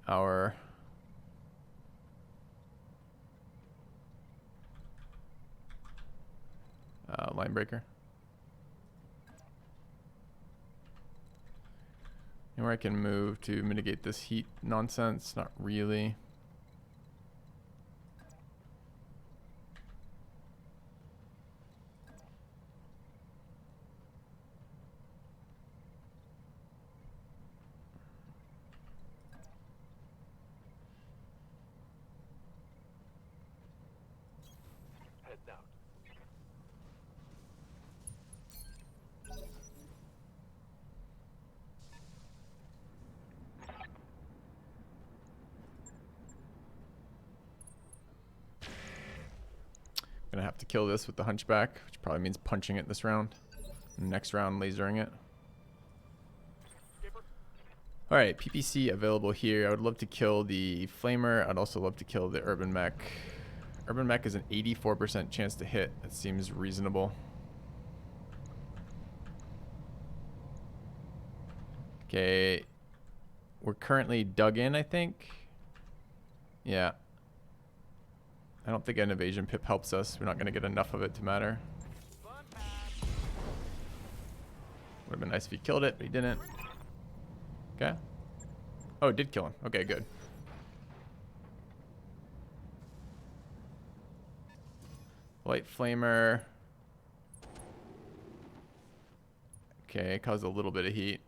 our line breaker. And where I can move to mitigate this heat nonsense, not really. Gonna have to kill this with the hunchback, which probably means punching it this round. Next round, lasering it. Alright, PPC available here. I would love to kill the Flamer. I'd also love to kill the Urban Mech. Urban Mech is an 84% chance to hit. That seems reasonable. Okay. We're currently dug in, I think. Yeah. I don't think an evasion pip helps us. We're not going to get enough of it to matter. Would have been nice if he killed it, but he didn't. Okay. Oh, it did kill him. Okay, good. Light flamer. Okay, caused a little bit of heat.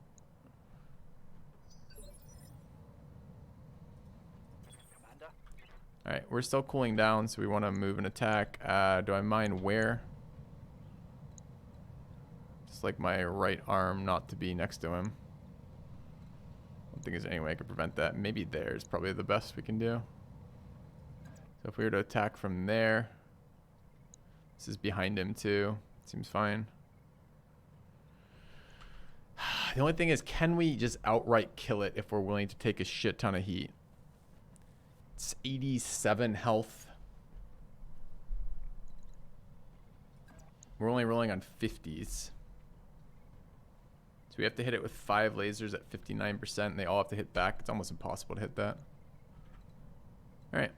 Alright, we're still cooling down, so we want to move and attack. Do I mind where? Just like my right arm not to be next to him. I don't think there's any way I could prevent that. Maybe there is probably the best we can do. So if we were to attack from there. This is behind him too. Seems fine. The only thing is, can we just outright kill it if we're willing to take a shit ton of heat? It's 87 health. We're only rolling on 50s. So we have to hit it with 5 lasers at 59%, and they all have to hit back. It's almost impossible to hit that. Alright.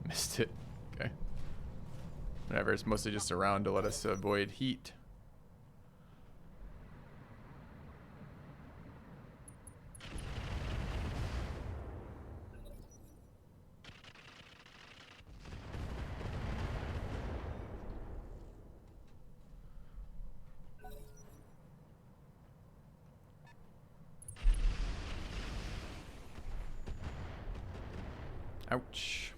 Missed it. Okay. Whatever, it's mostly just around to let us avoid heat. Ouch.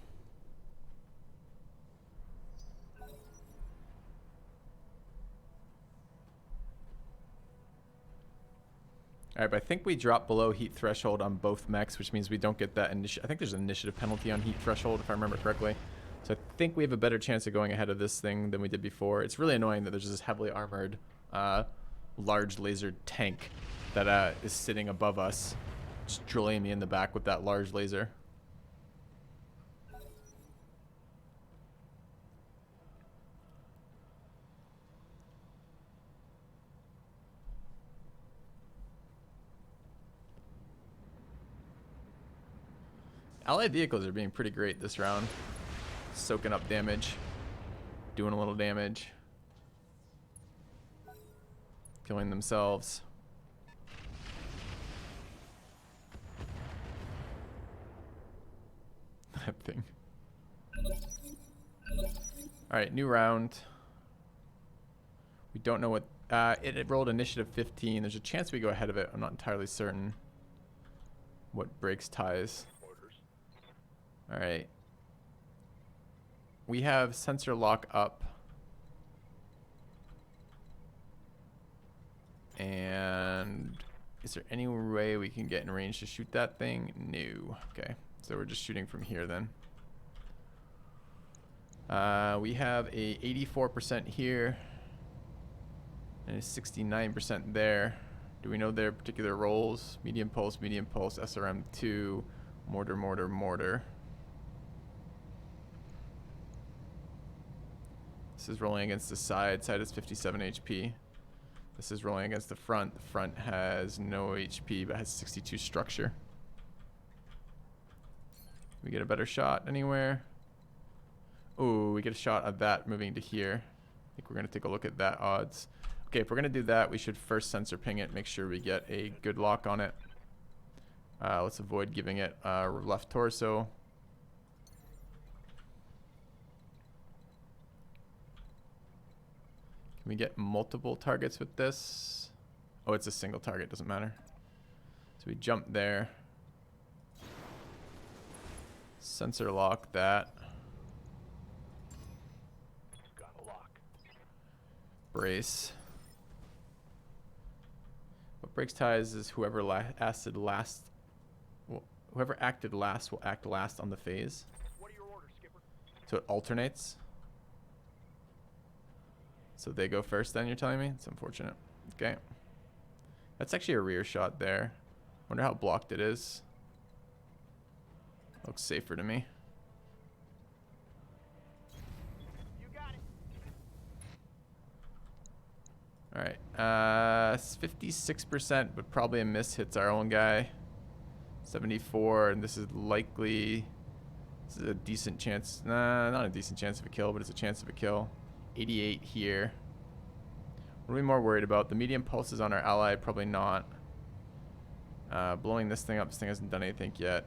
Alright, but I think we drop below heat threshold on both mechs, which means we don't get that initiative. I think there's an initiative penalty on heat threshold, if I remember correctly. So I think we have a better chance of going ahead of this thing than we did before. It's really annoying that there's this heavily armored, large laser tank that is sitting above us, just drilling me in the back with that large laser. Allied vehicles are being pretty great this round. Soaking up damage. Doing a little damage. Killing themselves. That thing. Alright, new round. We don't know what... it rolled initiative 15. There's a chance we go ahead of it. I'm not entirely certain what breaks ties. Alright. We have sensor lock up. And is there any way we can get in range to shoot that thing? No. Okay. So we're just shooting from here then. We have a 84% here. And a 69% there. Do we know their particular roles? Medium pulse, SRM2, mortar, mortar, mortar. This is rolling against the side. Side is 57 HP. This is rolling against the front. The front has no HP, but has 62 structure. We get a better shot anywhere. Ooh, we get a shot of that moving to here. I think we're going to take a look at that odds. Okay, if we're going to do that, we should first sensor ping it, make sure we get a good lock on it. Let's avoid giving it left torso. Can we get multiple targets with this? Oh, it's a single target, doesn't matter. So we jump there. Sensor lock that. Got a lock. Brace. What breaks ties is whoever acted last. Well, whoever acted last will act last on the phase. What are your orders, Skipper? So it alternates. So they go first then, you're telling me? It's unfortunate. Okay. That's actually a rear shot there. Wonder how blocked it is. Looks safer to me. You got it. Alright. 56%, but probably a miss hits our own guy. 74, and this is likely... This is a decent chance. Nah, not a decent chance of a kill, but it's a chance of a kill. 88 here. What are we more worried about? The medium pulses on our ally, probably not. Blowing this thing up, this thing hasn't done anything yet.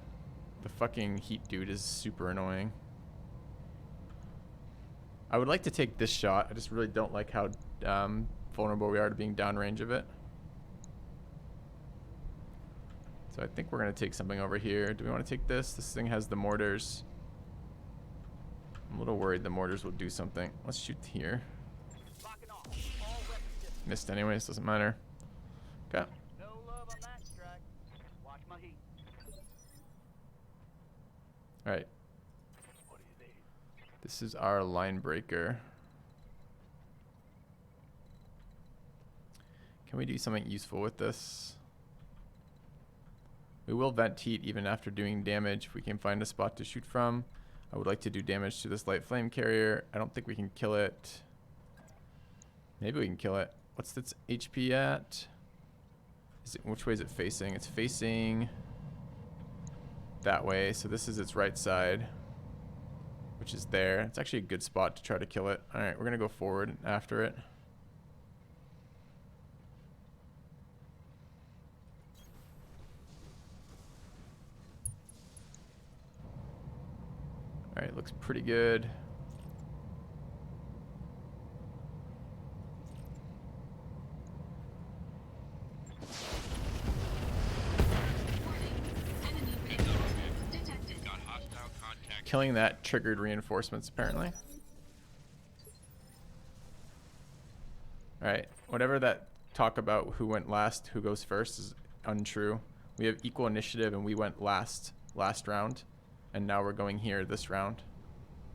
The fucking heat dude is super annoying. I would like to take this shot. I just really don't like how vulnerable we are to being downrange of it. So I think we're going to take something over here. Do we want to take this? This thing has the mortars. I'm a little worried the mortars will do something. Let's shoot here. Missed anyways, doesn't matter. Okay. No love on that strike. Watch my heat. Alright. What do you need? This is our line breaker. Can we do something useful with this? We will vent heat even after doing damage if we can find a spot to shoot from. I would like to do damage to this light flame carrier. I don't think we can kill it. Maybe we can kill it. What's its HP at? Which way is it facing? It's facing that way. So this is its right side, which is there. It's actually a good spot to try to kill it. All right, we're going to go forward after it. All right, looks pretty good. Killing that triggered reinforcements, apparently. Alright, whatever that talk about who went last, who goes first is untrue. We have equal initiative and we went last round. And now we're going here this round.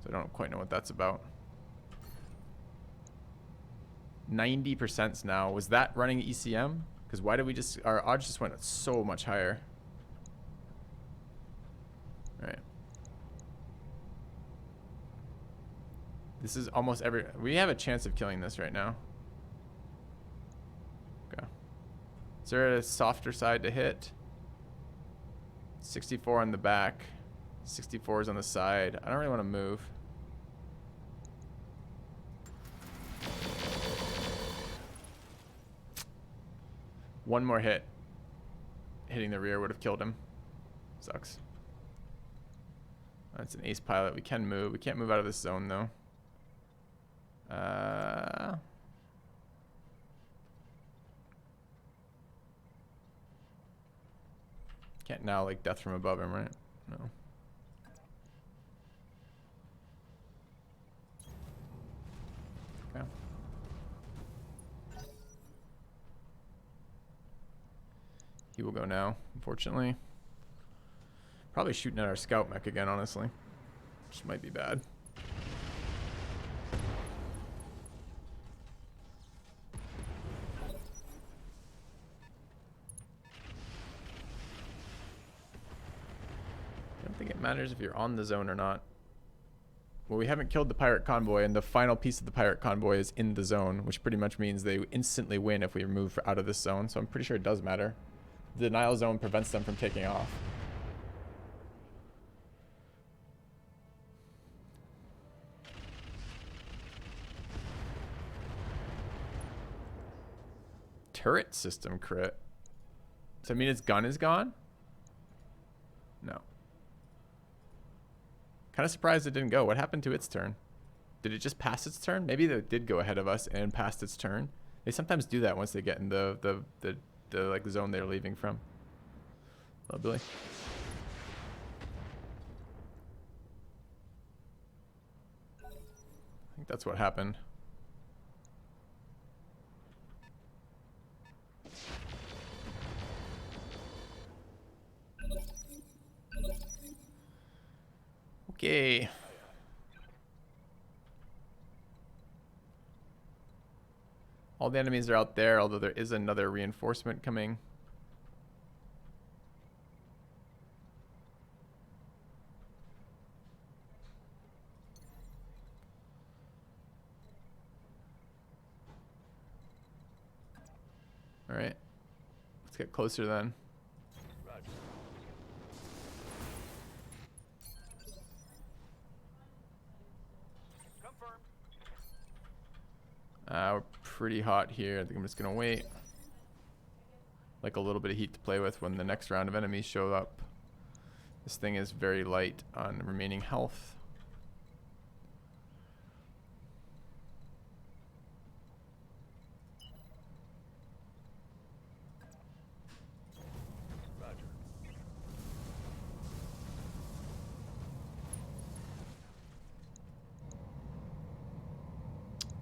So I don't quite know what that's about. 90% now. Was that running ECM? Because why did we just... Our odds just went so much higher. Alright. This is almost every... We have a chance of killing this right now. Okay. Is there a softer side to hit? 64 on the back. 64 is on the side. I don't really want to move. One more hit. Hitting the rear would have killed him. Sucks. That's an ace pilot. We can move. We can't move out of this zone though. Can't now like death from above him, right? No. Okay. He will go now, unfortunately. Probably shooting at our scout mech again, honestly. Which might be bad. don't think it matters if you're on the zone or not. Well, we haven't killed the pirate convoy, and the final piece of the pirate convoy is in the zone, which pretty much means they instantly win if we move out of this zone. So I'm pretty sure it does matter. The denial zone prevents them from taking off. Turret system crit. Does that mean its gun is gone? No. Kind of surprised it didn't go. What happened to its turn? Did it just pass its turn? Maybe it did go ahead of us and passed its turn. They sometimes do that once they get in the like zone they're leaving from. Hello, Billy. I think that's what happened. Okay. All the enemies are out there, although there is another reinforcement coming. All right. Let's get closer then. We're pretty hot here. I think I'm just gonna wait. Like a little bit of heat to play with when the next round of enemies show up. This thing is very light on remaining health.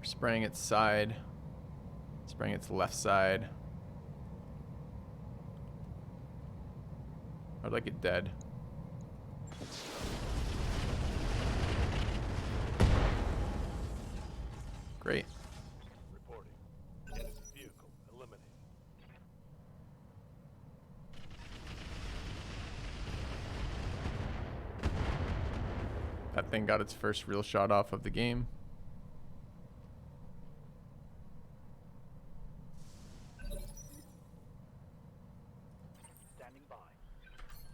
Spraying its side, spraying its left side. I'd like it dead. Great. Reporting. Enemy vehicle eliminated. That thing got its first real shot off of the game.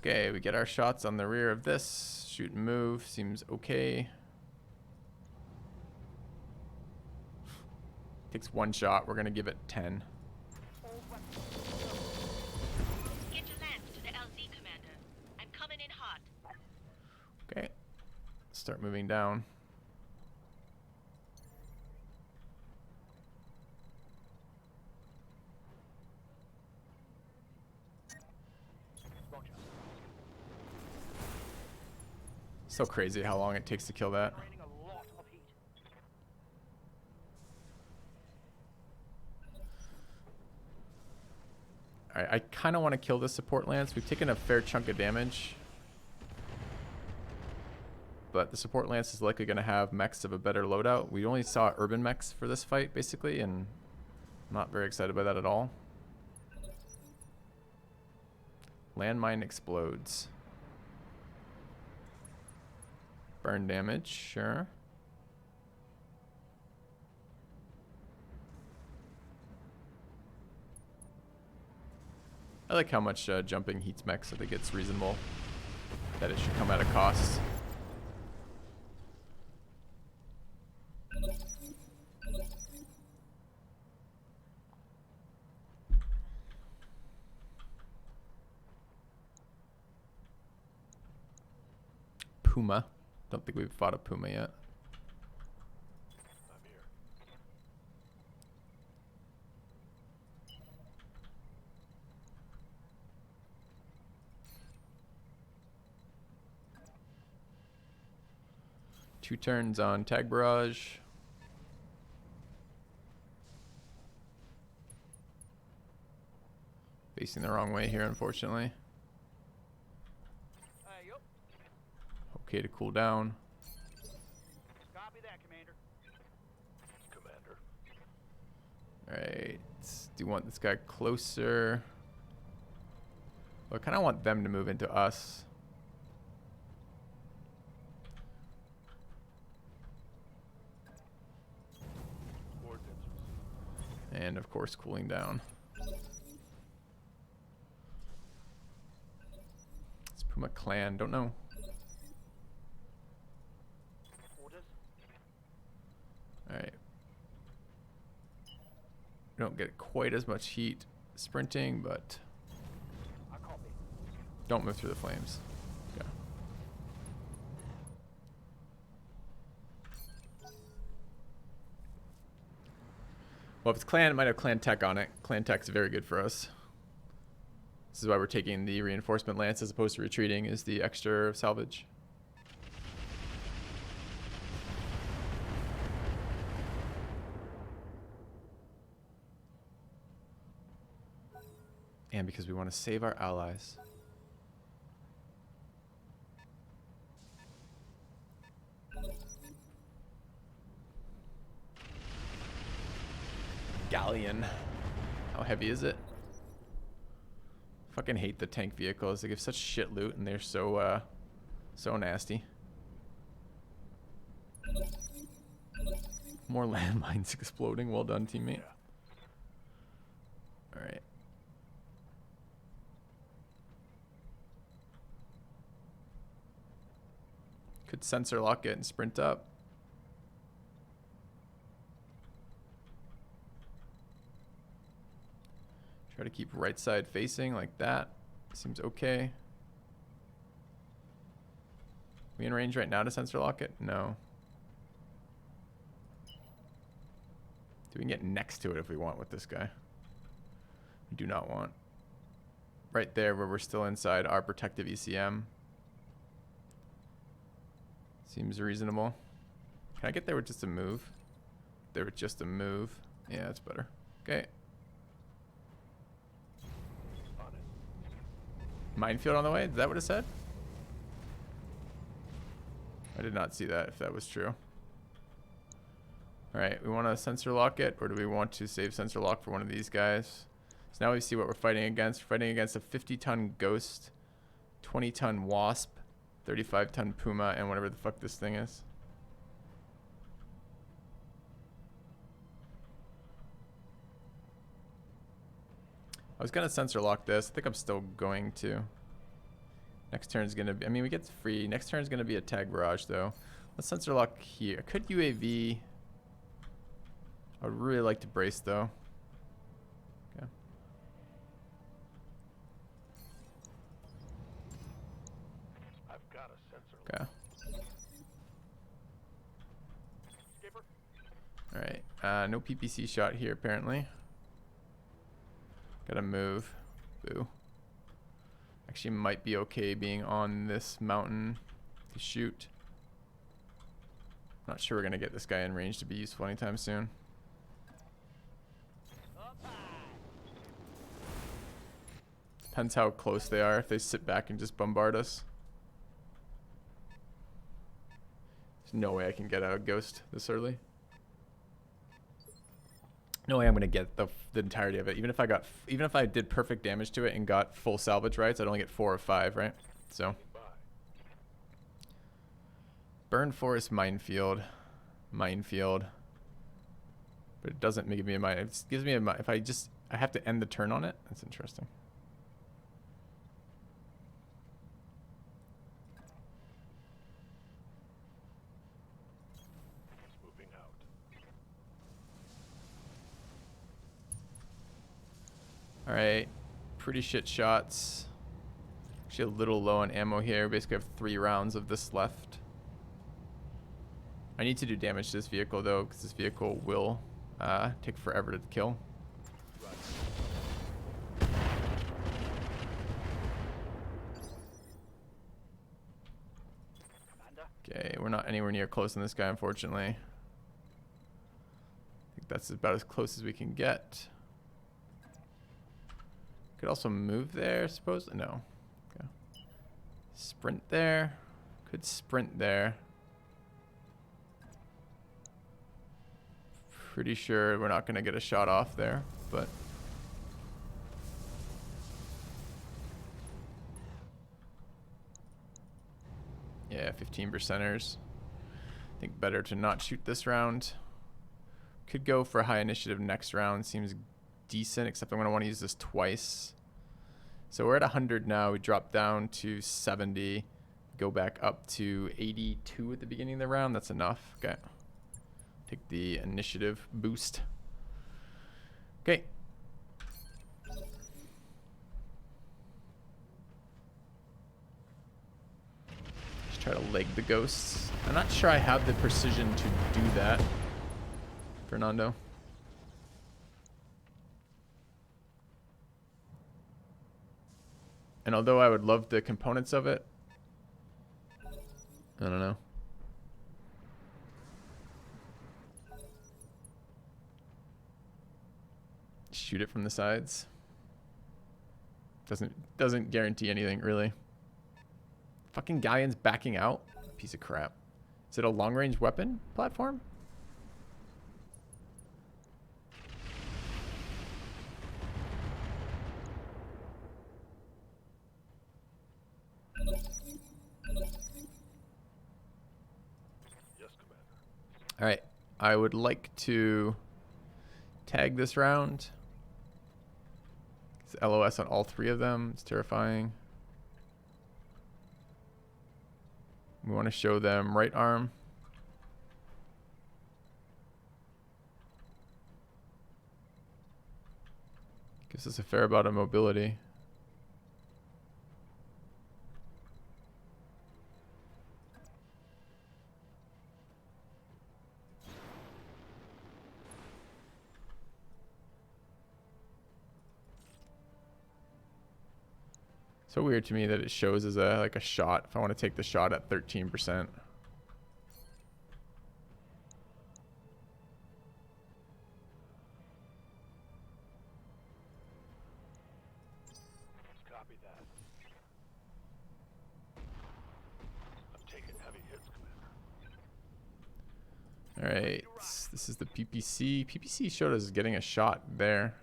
Okay, we get our shots on the rear of this. Shoot and move seems okay. Takes one shot. We're going to give it 10. Get your lance to the LZ, Commander. I'm coming in hot. Okay. Start moving down. So crazy how long it takes to kill that. Alright, I kind of want to kill this support lance. We've taken a fair chunk of damage. But the support lance is likely going to have mechs of a better loadout. We only saw urban mechs for this fight, basically, and I'm not very excited by that at all. Landmine explodes. Burn damage, sure. I like how much jumping heats mechs. I think it's reasonable that it should come at a cost. Puma. Don't think we've fought a Puma yet. I'm here. Two turns on tag barrage. Facing the wrong way here, unfortunately. Okay to cool down. Copy that, Commander. Commander. Alright. Do you want this guy closer? Well, I kind of want them to move into us. And of course, cooling down. It's Puma Clan. Don't know. Orders. Alright. We don't get quite as much heat sprinting, but I copy. don't move through the flames. Okay. Well, if it's clan, it might have clan tech on it. Clan tech's very good for us. This is why we're taking the reinforcement lance as opposed to retreating, is the extra salvage. And because we want to save our allies. Galleon. How heavy is it? Fucking hate the tank vehicles. They give such shit loot and they're so so nasty. More landmines exploding. Well done, teammate. Alright. Could sensor lock it and sprint up. Try to keep right side facing like that. Seems okay. We in range right now to sensor lock it? No. We can get next to it if we want with this guy. We do not want. Right there where we're still inside our protective ECM. Seems reasonable. Can I get there with just a move? There with just a move. Yeah, that's better. Okay. Minefield on the way? Is that what it said? I did not see that, if that was true. Alright, we want to sensor lock it, or do we want to save sensor lock for one of these guys? So now we see what we're fighting against. We're fighting against a 50-ton Ghost, 20-ton Wasp, 35-ton Puma, and whatever the fuck this thing is. I was gonna sensor lock this. I think I'm still going to. Next turn is gonna be, I mean, we get free. Next turn is gonna be a tag barrage though. Let's sensor lock here. Could UAV. I would really like to brace though. Okay. I've got a sensor. Okay. Skipper. All right. No PPC shot here apparently. Gotta move. Boo. Actually might be okay being on this mountain to shoot. Not sure we're gonna get this guy in range to be useful anytime soon. Up high. Depends how close they are. If they sit back and just bombard us. There's no way I can get out a Ghost this early. No way I'm gonna get the entirety of it. Even if I did perfect damage to it and got full salvage rights, I'd only get 4 or 5, right? So burn forest minefield, but it doesn't give me a mine. It gives me a mine. If I have to end the turn on it. That's interesting. Moving out. Alright, pretty shit shots. Actually a little low on ammo here. Basically have 3 rounds of this left. I need to do damage to this vehicle though, because this vehicle will take forever to kill. Commander. Okay, we're not anywhere near close on this guy, unfortunately. I think that's about as close as we can get. Could also move there, suppose. No. Okay. Sprint there. Could sprint there. Pretty sure we're not going to get a shot off there, but yeah, 15%ers. I think better to not shoot this round. Could go for high initiative next round. Seems decent, except I'm going to want to use this twice. So we're at 100 now. We drop down to 70. Go back up to 82 at the beginning of the round. That's enough. Okay. Take the initiative boost. Okay. Just try to leg the ghosts. I'm not sure I have the precision to do that, Fernando. And although I would love the components of it, I don't know. Shoot it from the sides. Doesn't guarantee anything, really. Fucking Galleon's backing out. Piece of crap. Is it a long-range weapon platform? Yes, Commander. All right. I would like to tag this round. It's LOS on all three of them. It's terrifying. We want to show them right arm. Gives us a fair amount of mobility. So weird to me that it shows as a like a shot if I want to take the shot at 13%. Copy that. I'm taking heavy hits, Commander. All right, this is the PPC. PPC showed us getting a shot there.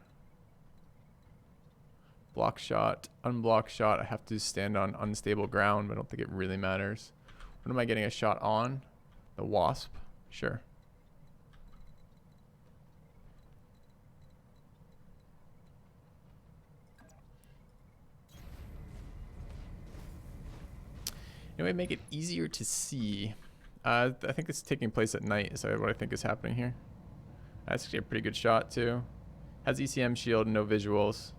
Block shot, unblock shot. I have to stand on unstable ground, but I don't think it really matters. What am I getting a shot on? The Wasp? Sure. Anyway, make it easier to see. I think it's taking place at night, is what I think is happening here. That's actually a pretty good shot, too. Has ECM shield, no visuals.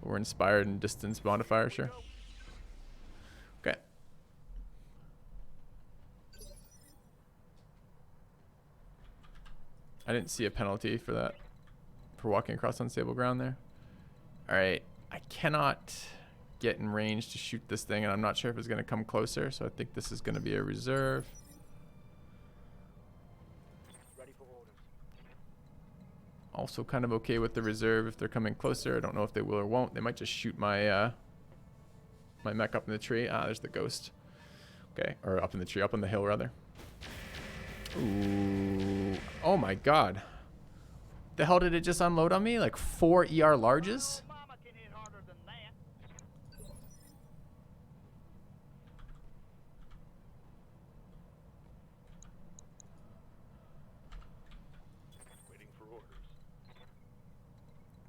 We're inspired and distance modifier, sure. Okay. I didn't see a penalty for that, for walking across unstable ground there. All right, I cannot get in range to shoot this thing, and I'm not sure if it's going to come closer, so I think this is going to be a reserve. Ready for orders. Also kind of okay with the reserve if they're coming closer. I don't know if they will or won't. They might just shoot my my mech up in the tree. Ah, there's the ghost. Okay, or up in the tree, up on the hill rather. Ooh. Oh my god. The hell did it just unload on me? Like 4 ER larges? Mama can hit harder than that. Waiting for orders.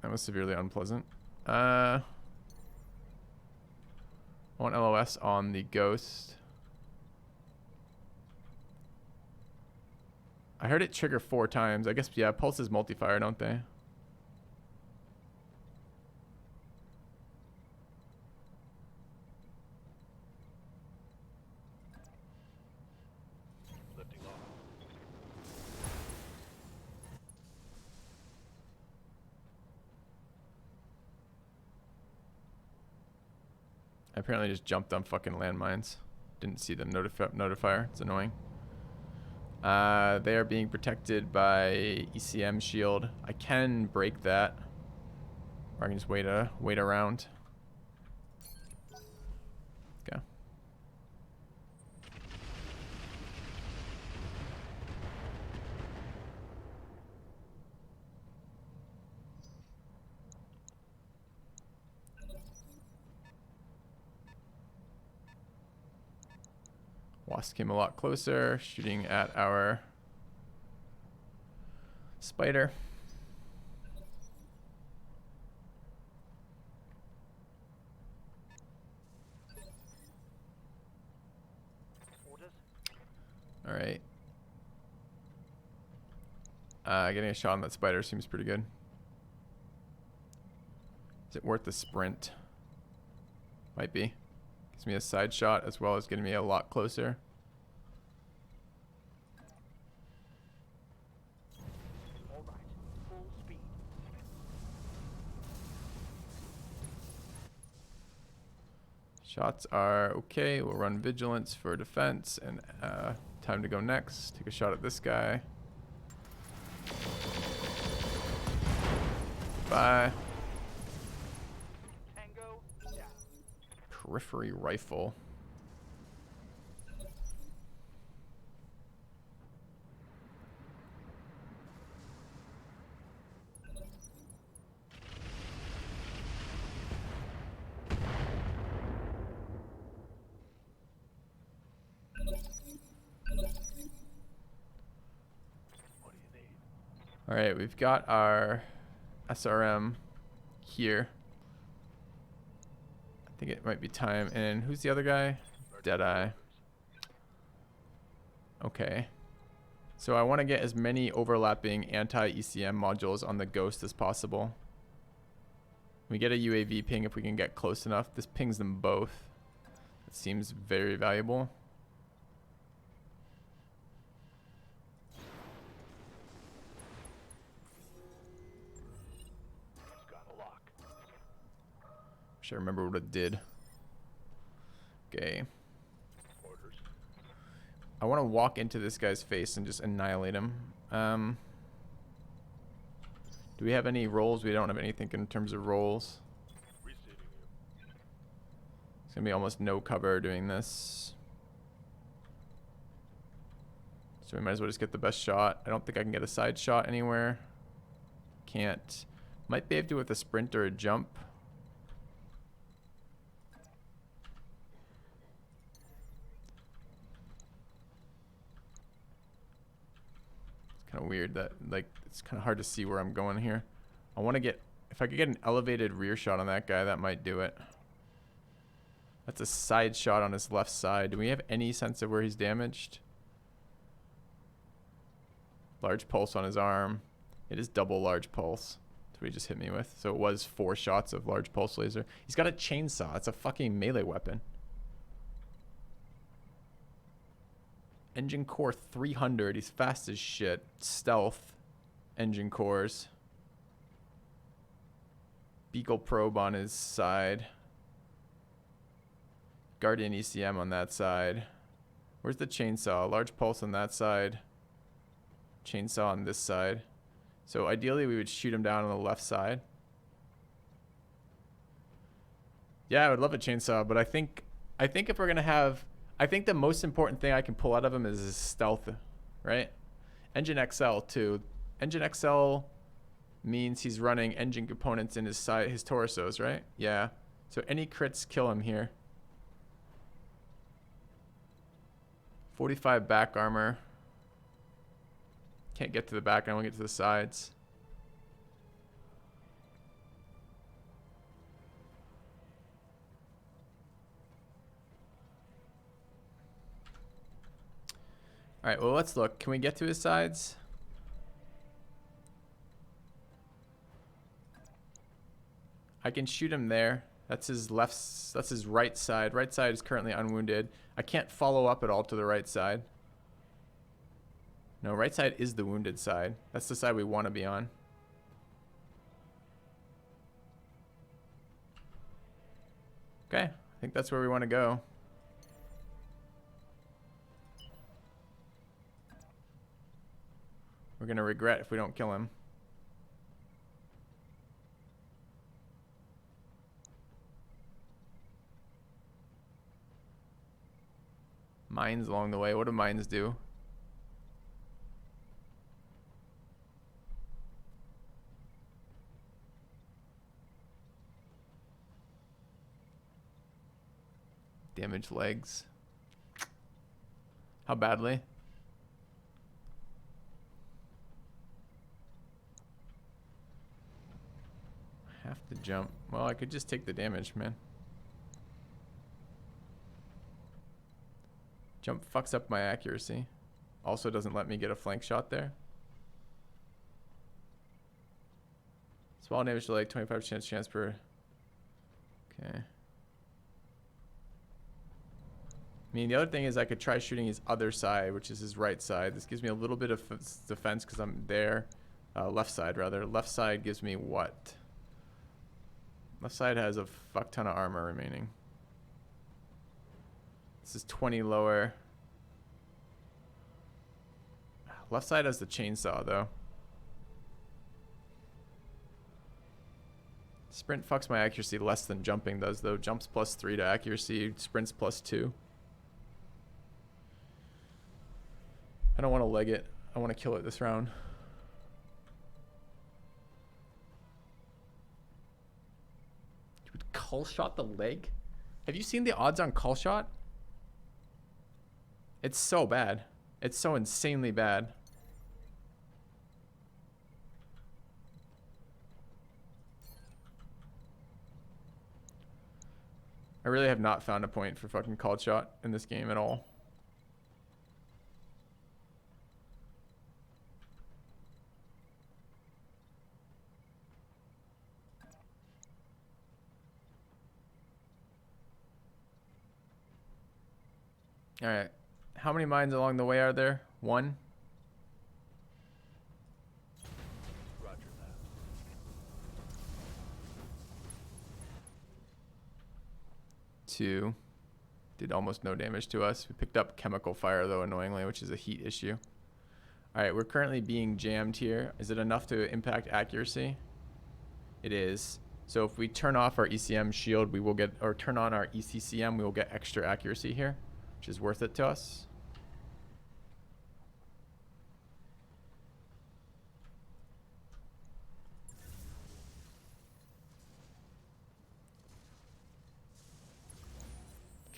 That was severely unpleasant. I want LOS on the ghost. I heard it trigger 4 times. I guess, yeah, pulses multi-fire, don't they? Lifting off. I apparently just jumped on fucking landmines. Didn't see the notifier. It's annoying. They are being protected by ECM shield. I can break that, or I can just wait around. Okay. Wasp came a lot closer, shooting at our Spider. Orders. All right. Getting a shot on that spider seems pretty good. Is it worth the sprint? Might be. Gives me a side shot as well as getting me a lot closer. All right. Full speed. Shots are okay. We'll run vigilance for defense and time to go next. Take a shot at this guy. Bye. Tango down. Periphery rifle. What do you need? All right, we've got our SRM here. I think it might be time. And who's the other guy? Deadeye. Okay. So I want to get as many overlapping anti-ECM modules on the Ghost as possible. We get a UAV ping if we can get close enough. This pings them both. It seems very valuable. It's got a lock. Wish I remember what it did. Okay. Orders. I want to walk into this guy's face and just annihilate him. Do we have any rolls? We don't have anything in terms of rolls. Receiving you. It's going to be almost no cover doing this. So we might as well just get the best shot. I don't think I can get a side shot anywhere. Can't. Might be able to do it with a sprint or a jump. It's kind of weird that, like, it's kind of hard to see where I'm going here. I want to get, if I could get an elevated rear shot on that guy, that might do it. That's a side shot on his left side. Do we have any sense of where he's damaged? Large pulse on his arm. It is double large pulse. That's what he just hit me with. So it was 4 shots of large pulse laser. He's got a chainsaw. It's a fucking melee weapon. Engine core 300. He's fast as shit. Stealth. Engine cores. Beagle probe on his side. Guardian ECM on that side. Where's the chainsaw? Large pulse on that side. Chainsaw on this side. So ideally we would shoot him down on the left side. Yeah, I would love a chainsaw, but I think if we're gonna have, I think the most important thing I can pull out of him is his stealth, right? Engine XL too. Engine XL means he's running engine components in his side, his torsos, right? Yeah. So any crits kill him here. 45 back armor. Can't get to the back, I only get to the sides. All right, well, let's look. Can we get to his sides? I can shoot him there. That's his left, that's his right side. Right side is currently unwounded. I can't follow up at all to the right side. No, right side is the wounded side. That's the side we want to be on. Okay, I think that's where we want to go. We're going to regret if we don't kill him. Mines along the way. What do mines do? Damage legs. How badly? The jump. Well, I could just take the damage, man. Jump fucks up my accuracy. Also doesn't let me get a flank shot there. Small damage delay, 25% chance per... Okay. I mean, the other thing is I could try shooting his other side, which is his right side. This gives me a little bit of defense because I'm there. Left side, rather. Left side gives me what? Left side has a fuck ton of armor remaining. This is 20 lower. Left side has the chainsaw, though. Sprint fucks my accuracy less than jumping does, though. Jumps +3 to accuracy. Sprints +2. I don't want to leg it. I want to kill it this round. You would call shot the leg? Have you seen the odds on call shot? It's so bad. It's so insanely bad. I really have not found a point for fucking called shot in this game at all. All right. How many mines along the way are there? 1? Roger that. 2. Did almost no damage to us. We picked up chemical fire, though, annoyingly, which is a heat issue. All right, we're currently being jammed here. Is it enough to impact accuracy? It is. So if we turn off our ECM shield, we will get, or turn on our ECCM, we will get extra accuracy here, which is worth it to us.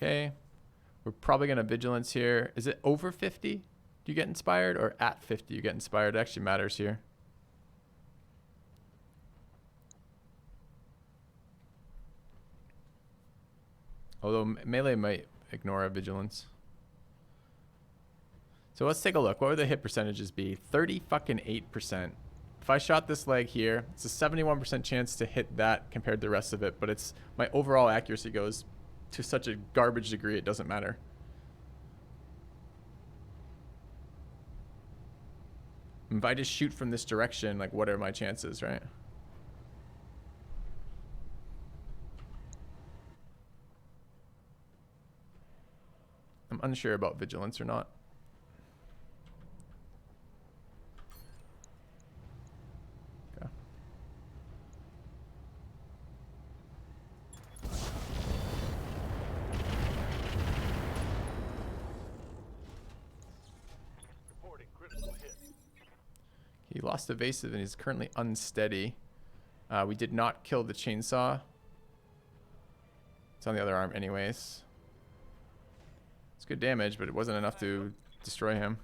Okay, we're probably gonna vigilance here. Is it over 50? Do you get inspired, or at 50 you get inspired? It actually matters here. Although melee might ignore a vigilance. So let's take a look. What would the hit percentages be? 30%. If I shot this leg here, it's a 71% chance to hit that compared to the rest of it, but it's my overall accuracy goes to such a garbage degree it doesn't matter. If I just shoot from this direction, like, what are my chances, right? I'm unsure about vigilance or not. Okay. Reporting critical hit. He lost evasive and he's currently unsteady. We did not kill the chainsaw. It's on the other arm anyways. It's good damage, but it wasn't enough to destroy him.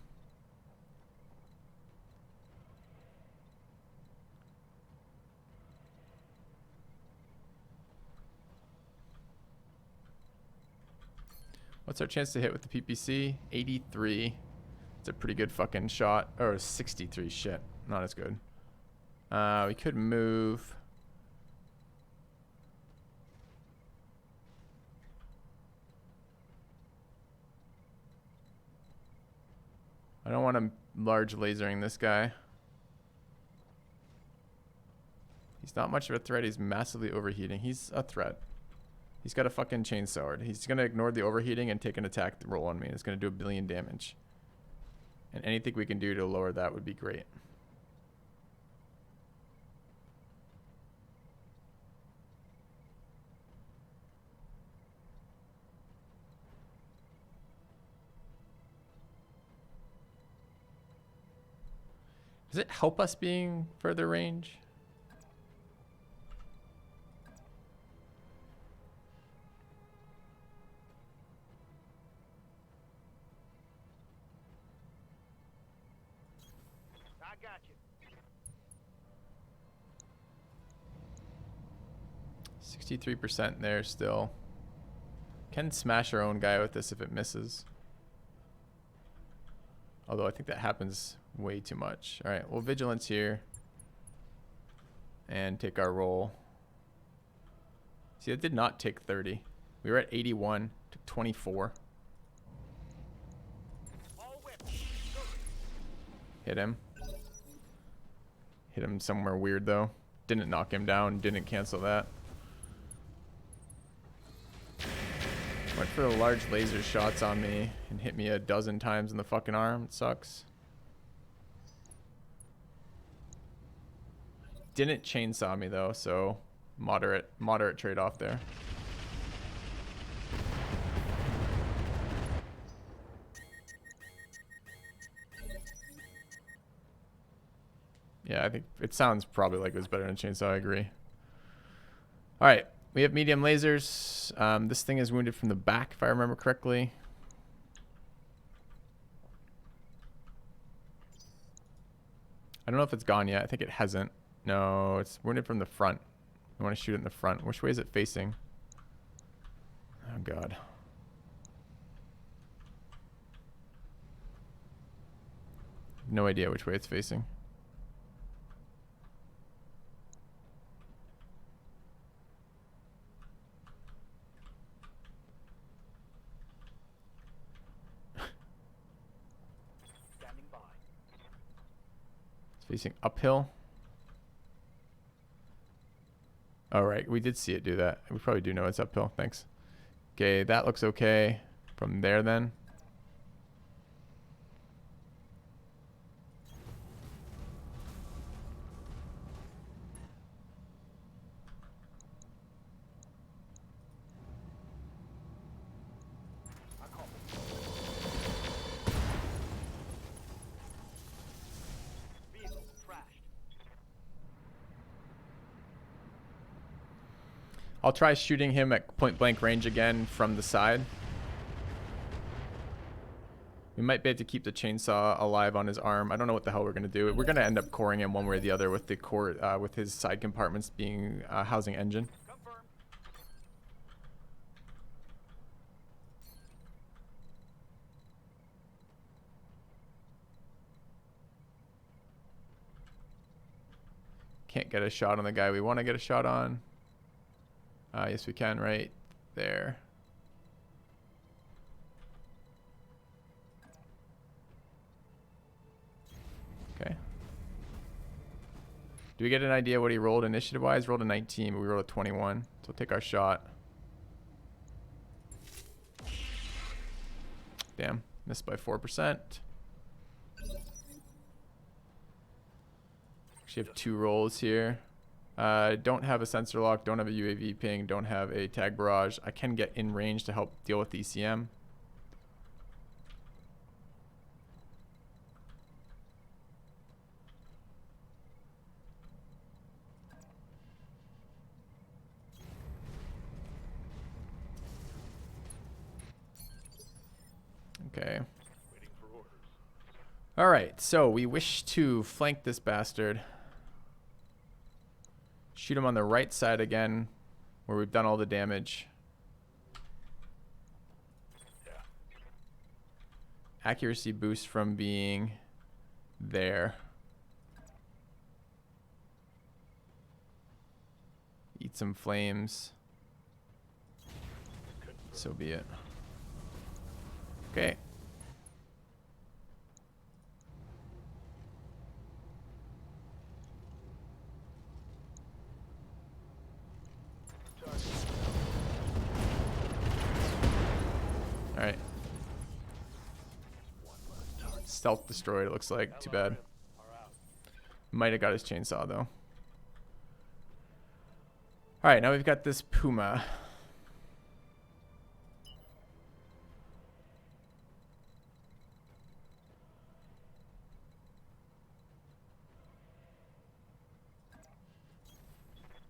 What's our chance to hit with the PPC? 83. It's a pretty good fucking shot. Or 63, shit. Not as good. We could move. I don't want him large lasering this guy. He's not much of a threat. He's massively overheating. He's a threat. He's got a fucking chainsaw. He's going to ignore the overheating and take an attack roll on me. It's going to do 1 billion damage. And anything we can do to lower that would be great. Does it help us being further range? I got you. 63% there still. Can smash our own guy with this if it misses. Although I think that happens way too much. All right, well, vigilance here. And take our roll. See, it did not take 30. We were at 81, took 24. All whip. Hit him. Hit him somewhere weird, though. Didn't knock him down, didn't cancel that. Went for the large laser shots on me and hit me a dozen times in the fucking arm. It sucks. Didn't chainsaw me though, so moderate trade-off there. Yeah, I think it sounds probably like it was better than chainsaw. I agree. All right, we have medium lasers. This thing is wounded from the back, if I remember correctly. I don't know if it's gone yet. I think it hasn't. No, it's wounded from the front. I want to shoot it in the front. Which way is it facing? Oh, God. No idea which way it's facing. Standing by. It's facing uphill. All right, we did see it do that. We probably do know it's uphill. Thanks. Okay, that looks okay. From there, then. I call. Vehicle trashed. I'll try shooting him at point blank range again from the side. We might be able to keep the chainsaw alive on his arm. I don't know what the hell we're going to do. We're going to end up coring him one way or the other with the core, with his side compartments being housing engine. Confirmed. Can't get a shot on the guy we want to get a shot on. Yes, we can right there. Okay. Do we get an idea what he rolled initiative-wise? Rolled a 19, but we rolled a 21. So we'll take our shot. Damn, missed by 4%. Actually have 2 rolls here. Don't have a sensor lock, don't have a UAV ping, don't have a tag barrage. I can get in range to help deal with the ECM. Okay. Waiting for orders. All right, so we wish to flank this bastard. Shoot him on the right side again, where we've done all the damage. Yeah. Accuracy boost from being there. Eat some flames. So be it. Okay. All right. Stealth destroyed, it looks like. Too bad. Might have got his chainsaw, though. All right, now we've got this Puma.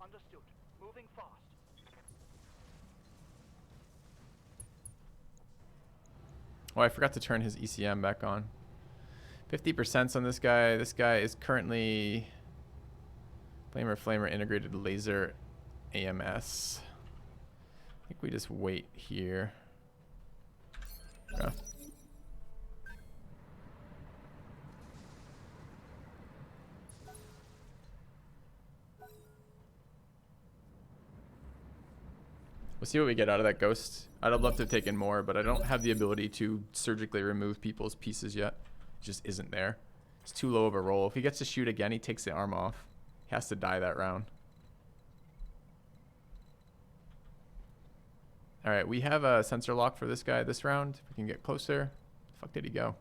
Understood. Moving fast. Oh, I forgot to turn his ECM back on. 50% on this guy. This guy is currently flamer integrated laser AMS. I think we just wait here. Yeah. We'll see what we get out of that ghost. I'd have loved to have taken more, but I don't have the ability to surgically remove people's pieces yet. It just isn't there. It's too low of a roll. If he gets to shoot again, he takes the arm off. He has to die that round. Alright, we have a sensor lock for this guy this round. If we can get closer. The fuck did he go?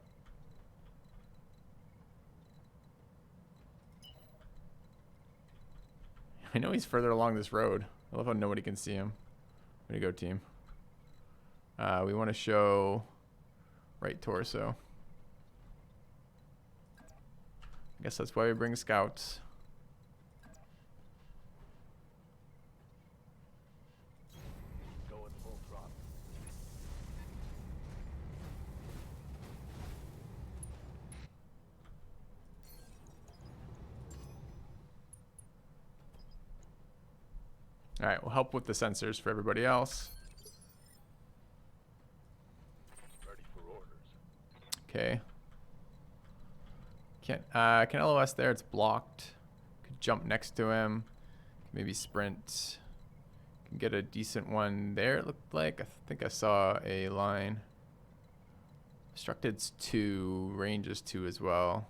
I know he's further along this road. I love how nobody can see him. Way to go, team. We want to show right torso. I guess that's why we bring scouts. Going full throttle. All right, we'll help with the sensors for everybody else. Ready for orders. Okay. Can LOS there? It's blocked. Could jump next to him. Maybe sprint. Can get a decent one there. It looked like. I think I saw a line. Obstructed's 2. Range is 2 as well.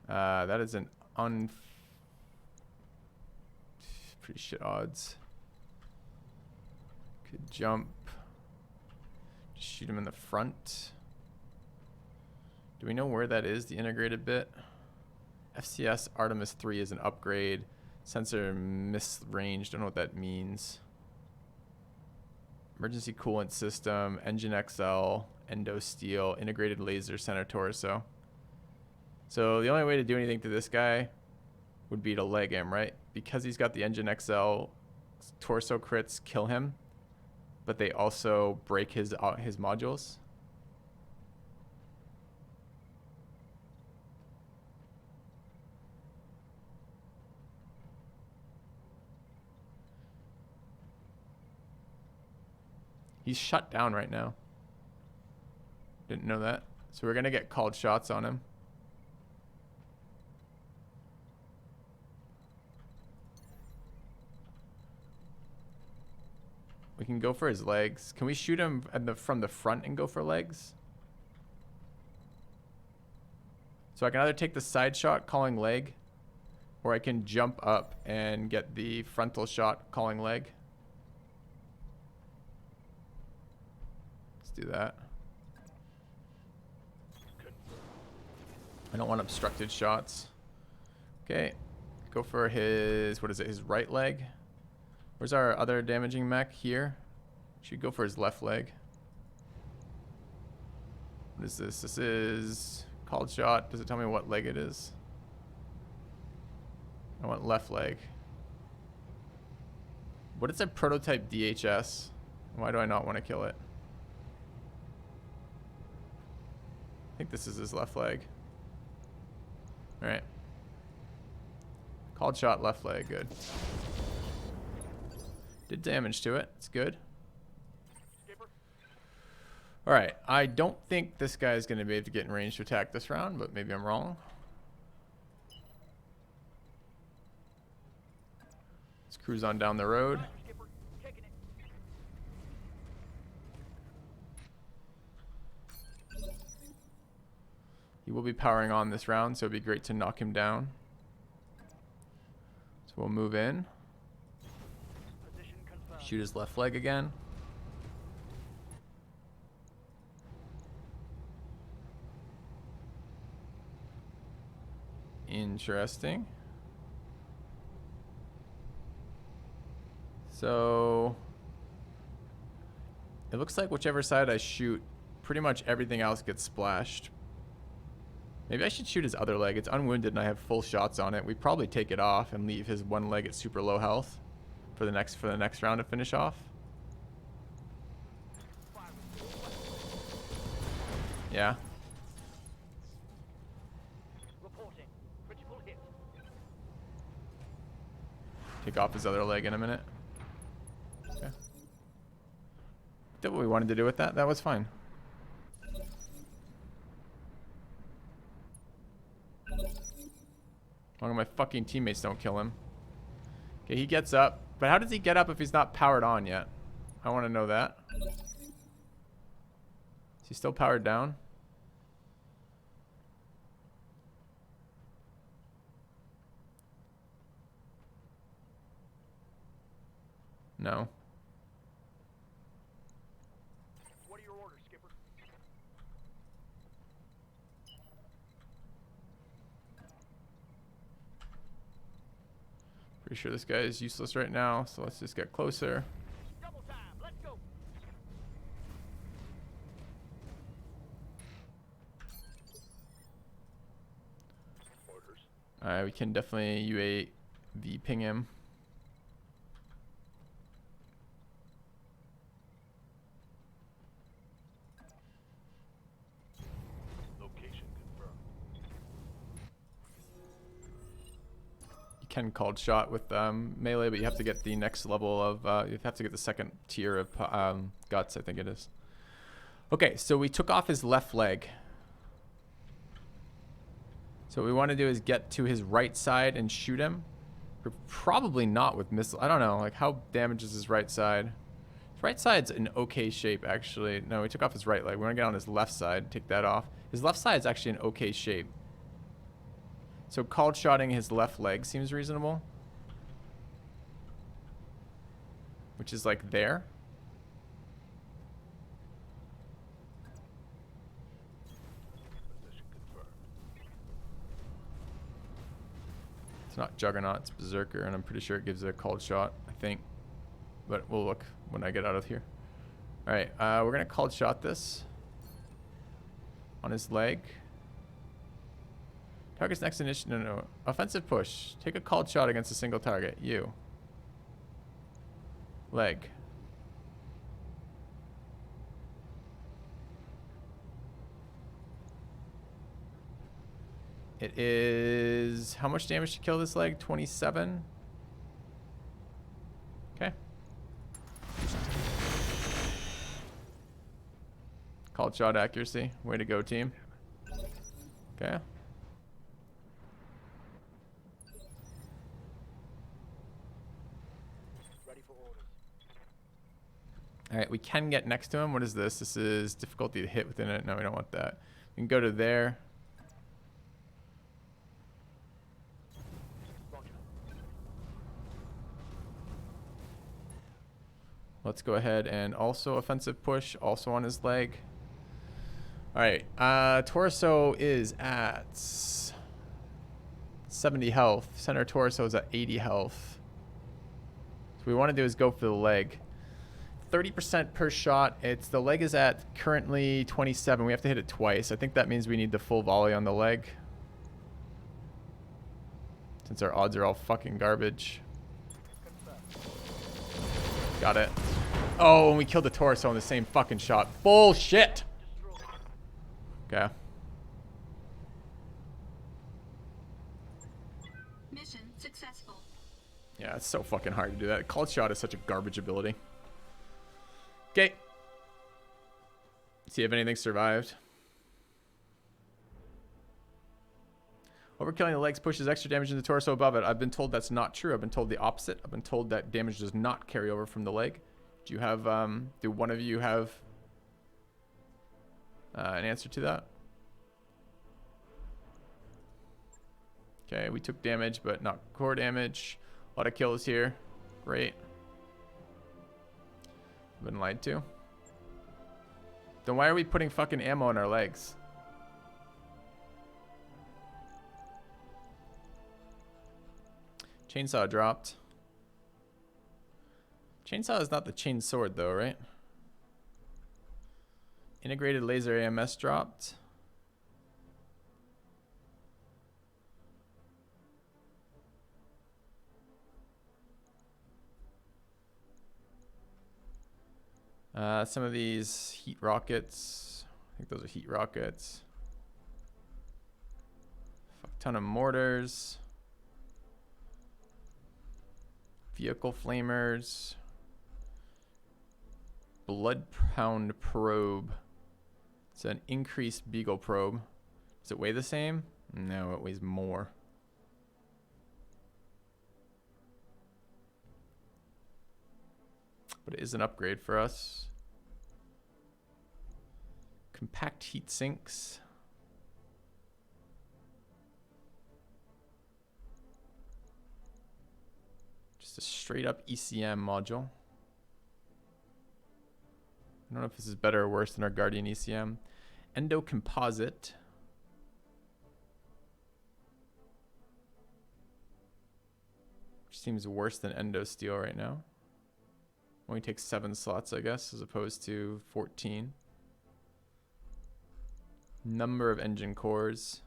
That is an pretty shit odds. Could jump. Just shoot him in the front. Do we know where that is, the integrated bit? FCS Artemis 3 is an upgrade. Sensor misrange, don't know what that means. Emergency coolant system, engine XL, endo steel, integrated laser center torso. So the only way to do anything to this guy would be to leg him, right? Because he's got the engine XL, torso crits kill him, but they also break his modules. He's shut down right now. Didn't know that. So we're going to get called shots on him. We can go for his legs. Can we shoot him from the front and go for legs? So I can either take the side shot calling leg, or I can jump up and get the frontal shot calling leg. Do that. I don't want obstructed shots. Okay, go for his, what is it, his right leg. Where's our other damaging mech? Here. Should go for his left leg. What is this? This is called shot. Does it tell me what leg it is? I want left leg. What is a prototype DHS? Why do I not want to kill it? I think this is his left leg. All right. Called shot, left leg, good. Did damage to it, it's good. All right, I don't think this guy is going to be able to get in range to attack this round, but maybe I'm wrong. Let's cruise on down the road. He will be powering on this round, so it'd be great to knock him down. So we'll move in. Shoot his left leg again. Interesting. So it looks like whichever side I shoot, pretty much everything else gets splashed. Maybe I should shoot his other leg. It's unwounded and I have full shots on it. We probably take it off and leave his one leg at super low health for the next round to finish off. Yeah. Reporting. Critical hit. Take off his other leg in a minute. Okay. Did what we wanted to do with that. That was fine. As long as my fucking teammates don't kill him. Okay, he gets up. But how does he get up if he's not powered on yet? I want to know that. Is he still powered down? No. What are your orders, Skipper? Pretty sure this guy is useless right now, so let's just get closer. Double time. Let's go. Orders. Alright, we can definitely UAV ping him. Location confirmed. You can called shot with melee, but you have to get the next level of, you have to get the second tier of guts, I think it is. Okay, so we took off his left leg. So what we want to do is get to his right side and shoot him. We're probably not with missile. I don't know, like how damaged is his right side? His right side's in okay shape, actually. No, we took off his right leg. We want to get on his left side, take that off. His left side's actually in okay shape. So called shotting his left leg seems reasonable. Which is like there. Position confirmed. It's not Juggernaut, it's Berserker, and I'm pretty sure it gives it a called shot, I think. But we'll look when I get out of here. Alright, we're going to called shot this. On his leg. Target's next initiative. No. Offensive push. Take a called shot against a single target. You. Leg. It is... How much damage to kill this leg? 27? Okay. Called shot accuracy. Way to go, team. Okay. Ready for orders. Alright, we can get next to him. What is this? This is difficulty to hit within it. No, we don't want that. We can go to there. Roger. Let's go ahead and also offensive push, also on his leg. Alright, torso is at 70 health. Center torso is at 80 health. So what we want to do is go for the leg. 30% per shot. The leg is at currently 27. We have to hit it twice. I think that means we need the full volley on the leg. Since our odds are all fucking garbage. Got it. Oh, and we killed the torso in the same fucking shot. Bullshit! Okay. Mission successful. Yeah, it's so fucking hard to do that. Called shot is such a garbage ability. Okay. See if anything survived. Overkilling the legs pushes extra damage in the torso above it. I've been told that's not true. I've been told the opposite. I've been told that damage does not carry over from the leg. Do you have, do one of you have an answer to that? Okay, we took damage, but not core damage. A lot of kills here. Great. Been lied to. Then why are we putting fucking ammo in our legs? Chainsaw dropped. Chainsaw is not the chain sword though, right? Integrated laser AMS dropped. Some of these heat rockets. I think those are heat rockets. Fuck ton of mortars. Vehicle flamers. Bloodhound probe. It's an increased beagle probe. Does it weigh the same? No, it weighs more. But it is an upgrade for us. Compact heat sinks. Just a straight up ECM module. I don't know if this is better or worse than our Guardian ECM. Endo composite. Which seems worse than Endo steel right now. Only takes 7 slots, I guess, as opposed to 14. Number of engine cores.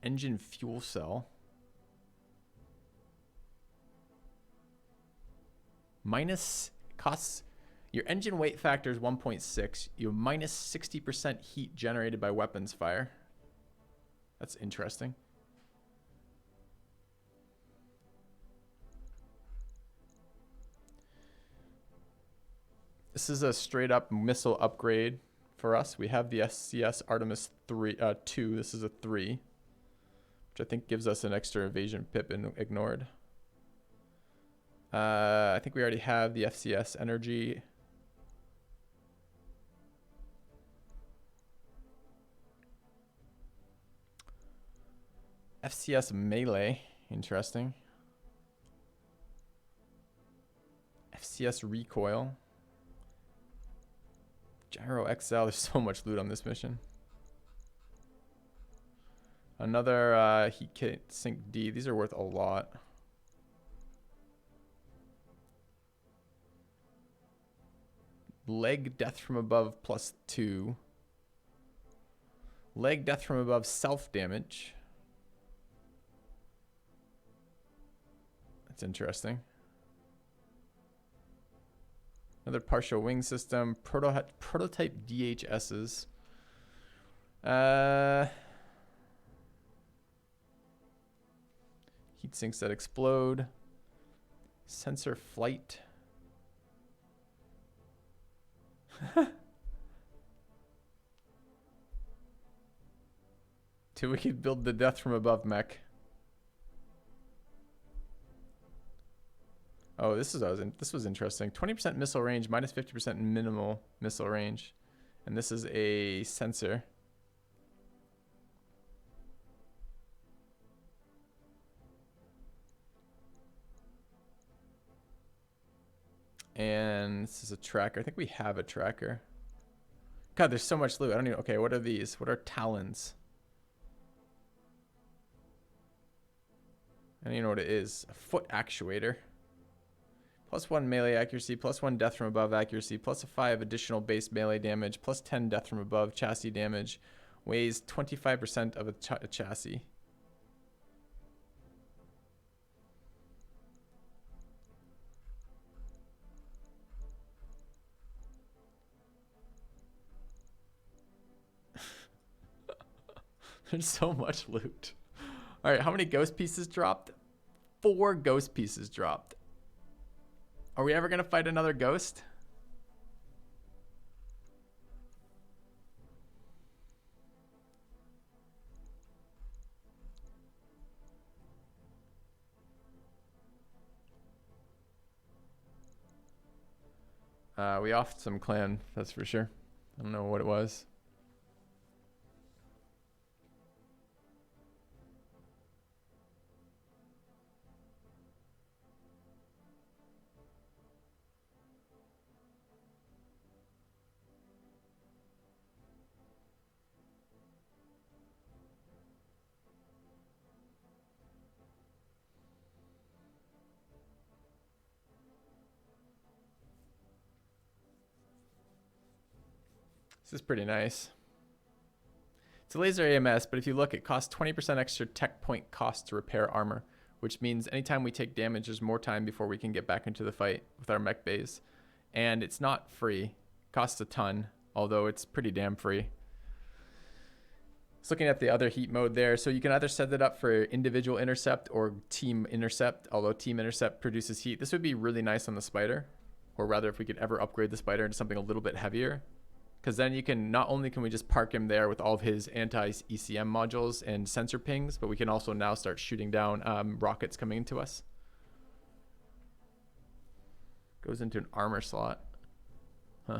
Engine fuel cell. Minus costs. Your engine weight factor is 1.6. You have minus 60% heat generated by weapons fire. That's interesting. This is a straight up missile upgrade for us. We have the SCS Artemis 2. This is a 3, which I think gives us an extra evasion pip ignored. I think we already have the FCS energy. FCS melee, interesting. FCS recoil. Gyro XL, there's so much loot on this mission. Another heat kit sink D, these are worth a lot. Leg death from above +2. Leg death from above self damage. That's interesting. Another partial wing system. Prototype DHSs. Heat sinks that explode. Sensor flight. Till we could build the death from above mech. Oh, this was interesting. 20% missile range, minus 50% minimal missile range. And this is a sensor. And this is a tracker. I think we have a tracker. God, there's so much loot. I don't even... Okay, what are these? What are talons? I don't even know what it is. A foot actuator. +1 melee accuracy, +1 death from above accuracy, +5 additional base melee damage, +10 death from above chassis damage. Weighs 25% of a chassis. There's so much loot. All right, how many ghost pieces dropped? 4 ghost pieces dropped. Are we ever going to fight another ghost? We offed some clan, that's for sure. I don't know what it was. This is pretty nice. It's a laser AMS, but if you look, it costs 20% extra tech point cost to repair armor, which means anytime we take damage, there's more time before we can get back into the fight with our mech bays. And it's not free. It costs a ton, although it's pretty damn free. Just looking at the other heat mode there. So you can either set it up for individual intercept or team intercept, although team intercept produces heat. This would be really nice on the spider, or rather if we could ever upgrade the spider into something a little bit heavier. Because then you can, not only can we just park him there with all of his anti-ECM modules and sensor pings, but we can also now start shooting down rockets coming into us. Goes into an armor slot. Huh.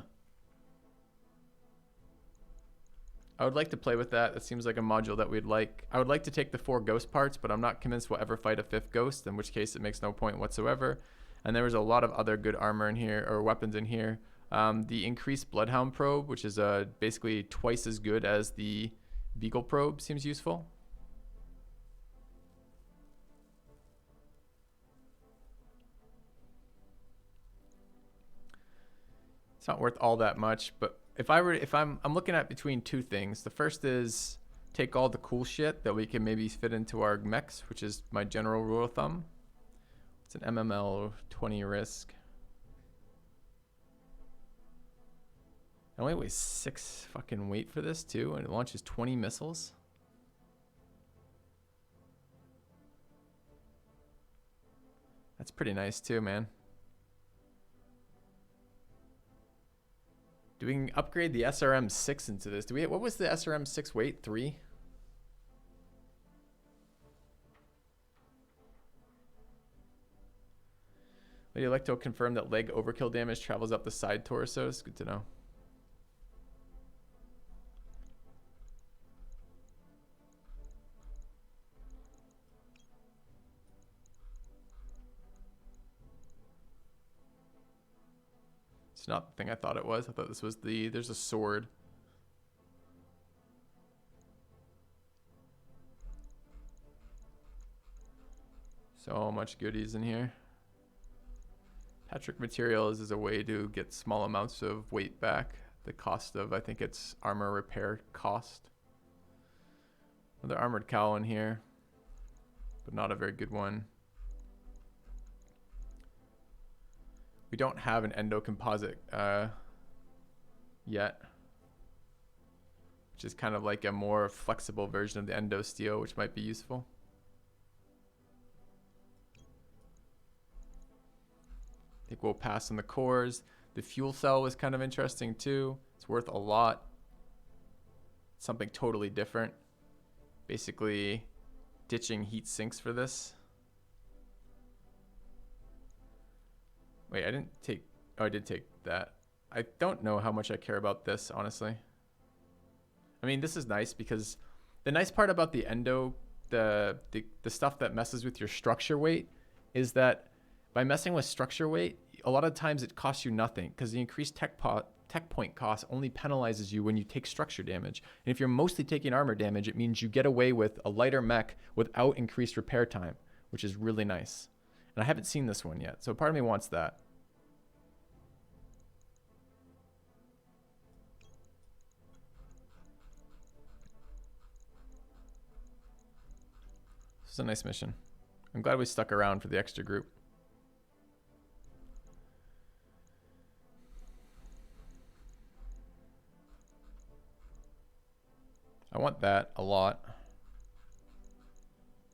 I would like to play with that. That seems like a module that we'd like. I would like to take the 4 ghost parts, but I'm not convinced we'll ever fight a 5th ghost, in which case it makes no point whatsoever. And there was a lot of other good armor in here, or weapons in here. The increased Bloodhound probe, which is basically twice as good as the Beagle probe, seems useful. It's not worth all that much, but if I'm looking at between 2 things. The first is take all the cool shit that we can maybe fit into our mechs, which is my general rule of thumb. It's an MML 20 risk. I only weigh 6 fucking weight for this too, and it launches 20 missiles. That's pretty nice too, man. Do we upgrade the SRM-6 into this? What was the SRM-6 weight? 3? Lady Electo confirmed that leg overkill damage travels up the side torsos. Good to know. It's not the thing I thought it was. I thought this was there's a sword. So much goodies in here. Patrick materials is a way to get small amounts of weight back. The cost of, I think it's armor repair cost. Another armored cowl in here, but not a very good one. We don't have an endo composite yet, which is kind of like a more flexible version of the endo steel, which might be useful. I think we'll pass on the cores. The fuel cell was kind of interesting too. It's worth a lot. Something totally different. Basically ditching heat sinks for this. Wait, I didn't take... Oh, I did take that. I don't know how much I care about this, honestly. I mean, this is nice because the nice part about the endo, the stuff that messes with your structure weight, is that by messing with structure weight, a lot of times it costs you nothing because the increased tech point cost only penalizes you when you take structure damage. And if you're mostly taking armor damage, it means you get away with a lighter mech without increased repair time, which is really nice. And I haven't seen this one yet, so part of me wants that. This is a nice mission. I'm glad we stuck around for the extra group. I want that a lot,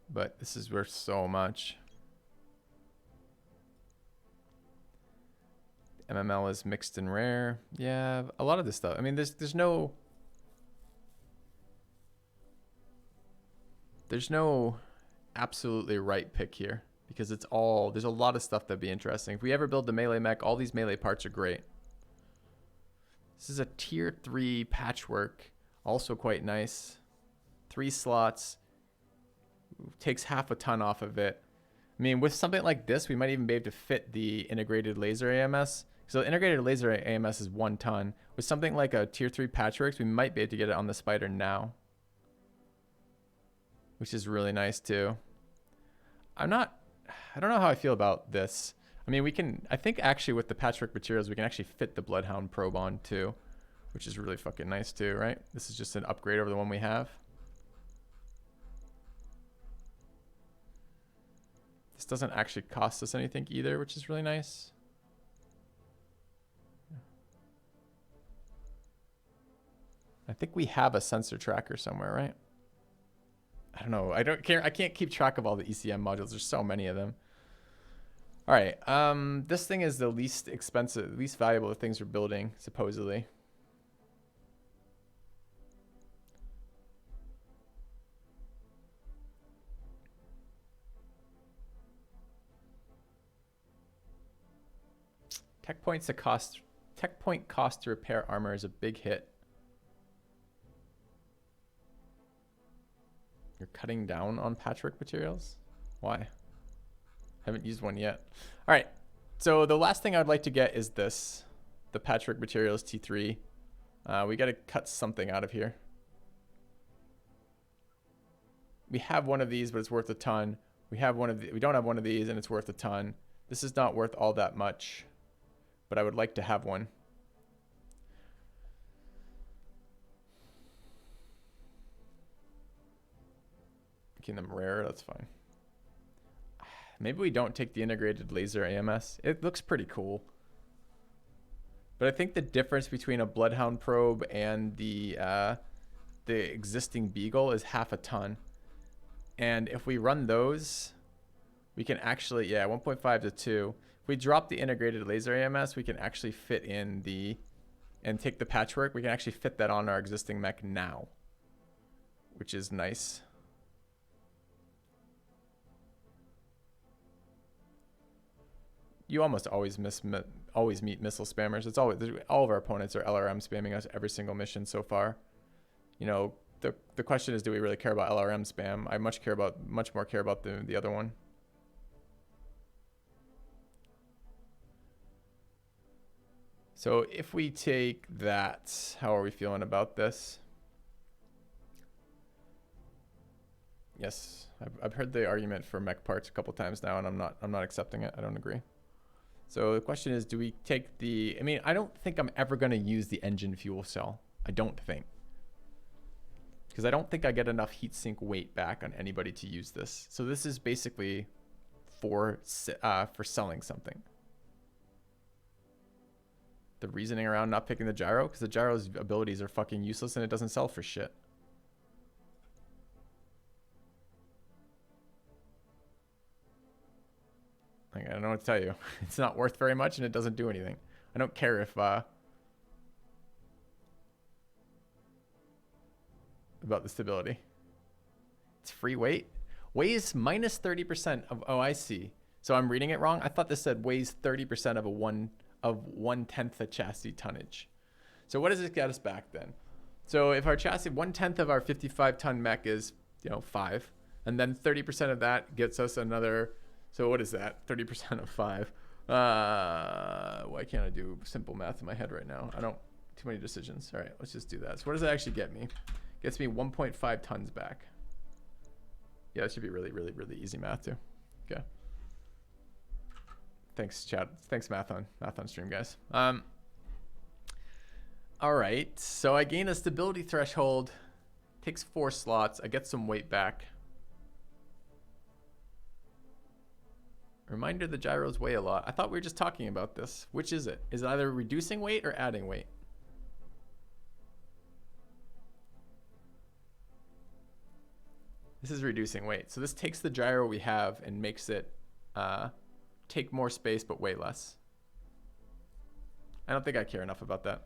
but this is worth so much. MML is mixed and rare. Yeah, a lot of this stuff. I mean, there's no absolutely right pick here because it's all, there's a lot of stuff that'd be interesting. If we ever build the melee mech, all these melee parts are great. This is a tier 3 patchwork, also quite nice. 3 slots, takes half a ton off of it. I mean, with something like this, we might even be able to fit the integrated laser AMS. So integrated laser AMS is 1 ton. With something like a tier 3 patchworks, we might be able to get it on the spider now, which is really nice too. I don't know how I feel about this. I mean, we can, I think actually with the patchwork materials, we can actually fit the Bloodhound probe on too, which is really fucking nice too, right? This is just an upgrade over the one we have. This doesn't actually cost us anything either, which is really nice. I think we have a sensor tracker somewhere, right? I don't know. I don't care. I can't keep track of all the ECM modules. There's so many of them. All right. This thing is the least expensive, least valuable of things we're building, supposedly. Tech point cost to repair armor is a big hit. You're cutting down on patchwork materials? Why? Haven't used one yet. All right. So the last thing I'd like to get is this, the patchwork materials T3. We got to cut something out of here. We have one of these, but it's worth a ton. We don't have one of these, and it's worth a ton. This is not worth all that much, but I would like to have one. Making them rare, that's fine. Maybe we don't take the integrated laser AMS. It looks pretty cool. But I think the difference between a Bloodhound probe and the existing Beagle is half a ton. And if we run those, we can actually, yeah, 1.5 to 2. If we drop the integrated laser AMS, we can actually fit in the, and take the patchwork, we can actually fit that on our existing mech now, which is nice. You almost always meet missile spammers. It's always, all of our opponents are LRM spamming us every single mission so far. You know, the question is, do we really care about LRM spam? I much more care about the other one. So if we take that, how are we feeling about this? Yes, I've heard the argument for mech parts a couple times now, and I'm not accepting it. I don't agree. So the question is, do we take the, I mean, I don't think I'm ever going to use the engine fuel cell. I don't think. Because I don't think I get enough heatsink weight back on anybody to use this. So this is basically for selling something. The reasoning around not picking the gyro, because the gyro's abilities are fucking useless and it doesn't sell for shit. Like, I don't know what to tell you. It's not worth very much and it doesn't do anything. I don't care if about the stability. It's free weight. Weighs minus 30% of, oh, I see. So I'm reading it wrong. I thought this said weighs 30% of one tenth of chassis tonnage. So what does this get us back then? So if our chassis, 1/10 of our 55 ton mech is, 5, and then 30% of that gets us another. So what is that? 30% of 5. Why can't I do simple math in my head right now? Too many decisions. All right, let's just do that. So what does that actually get me? Gets me 1.5 tons back. Yeah, that should be really, really, really easy math too. Okay. Thanks, chat. Thanks, math on stream, guys. All right. So I gain a stability threshold. Takes 4 slots. I get some weight back. Reminder, the gyros weigh a lot. I thought we were just talking about this. Which is it? Is it either reducing weight or adding weight? This is reducing weight. So this takes the gyro we have and makes it take more space but weigh less. I don't think I care enough about that.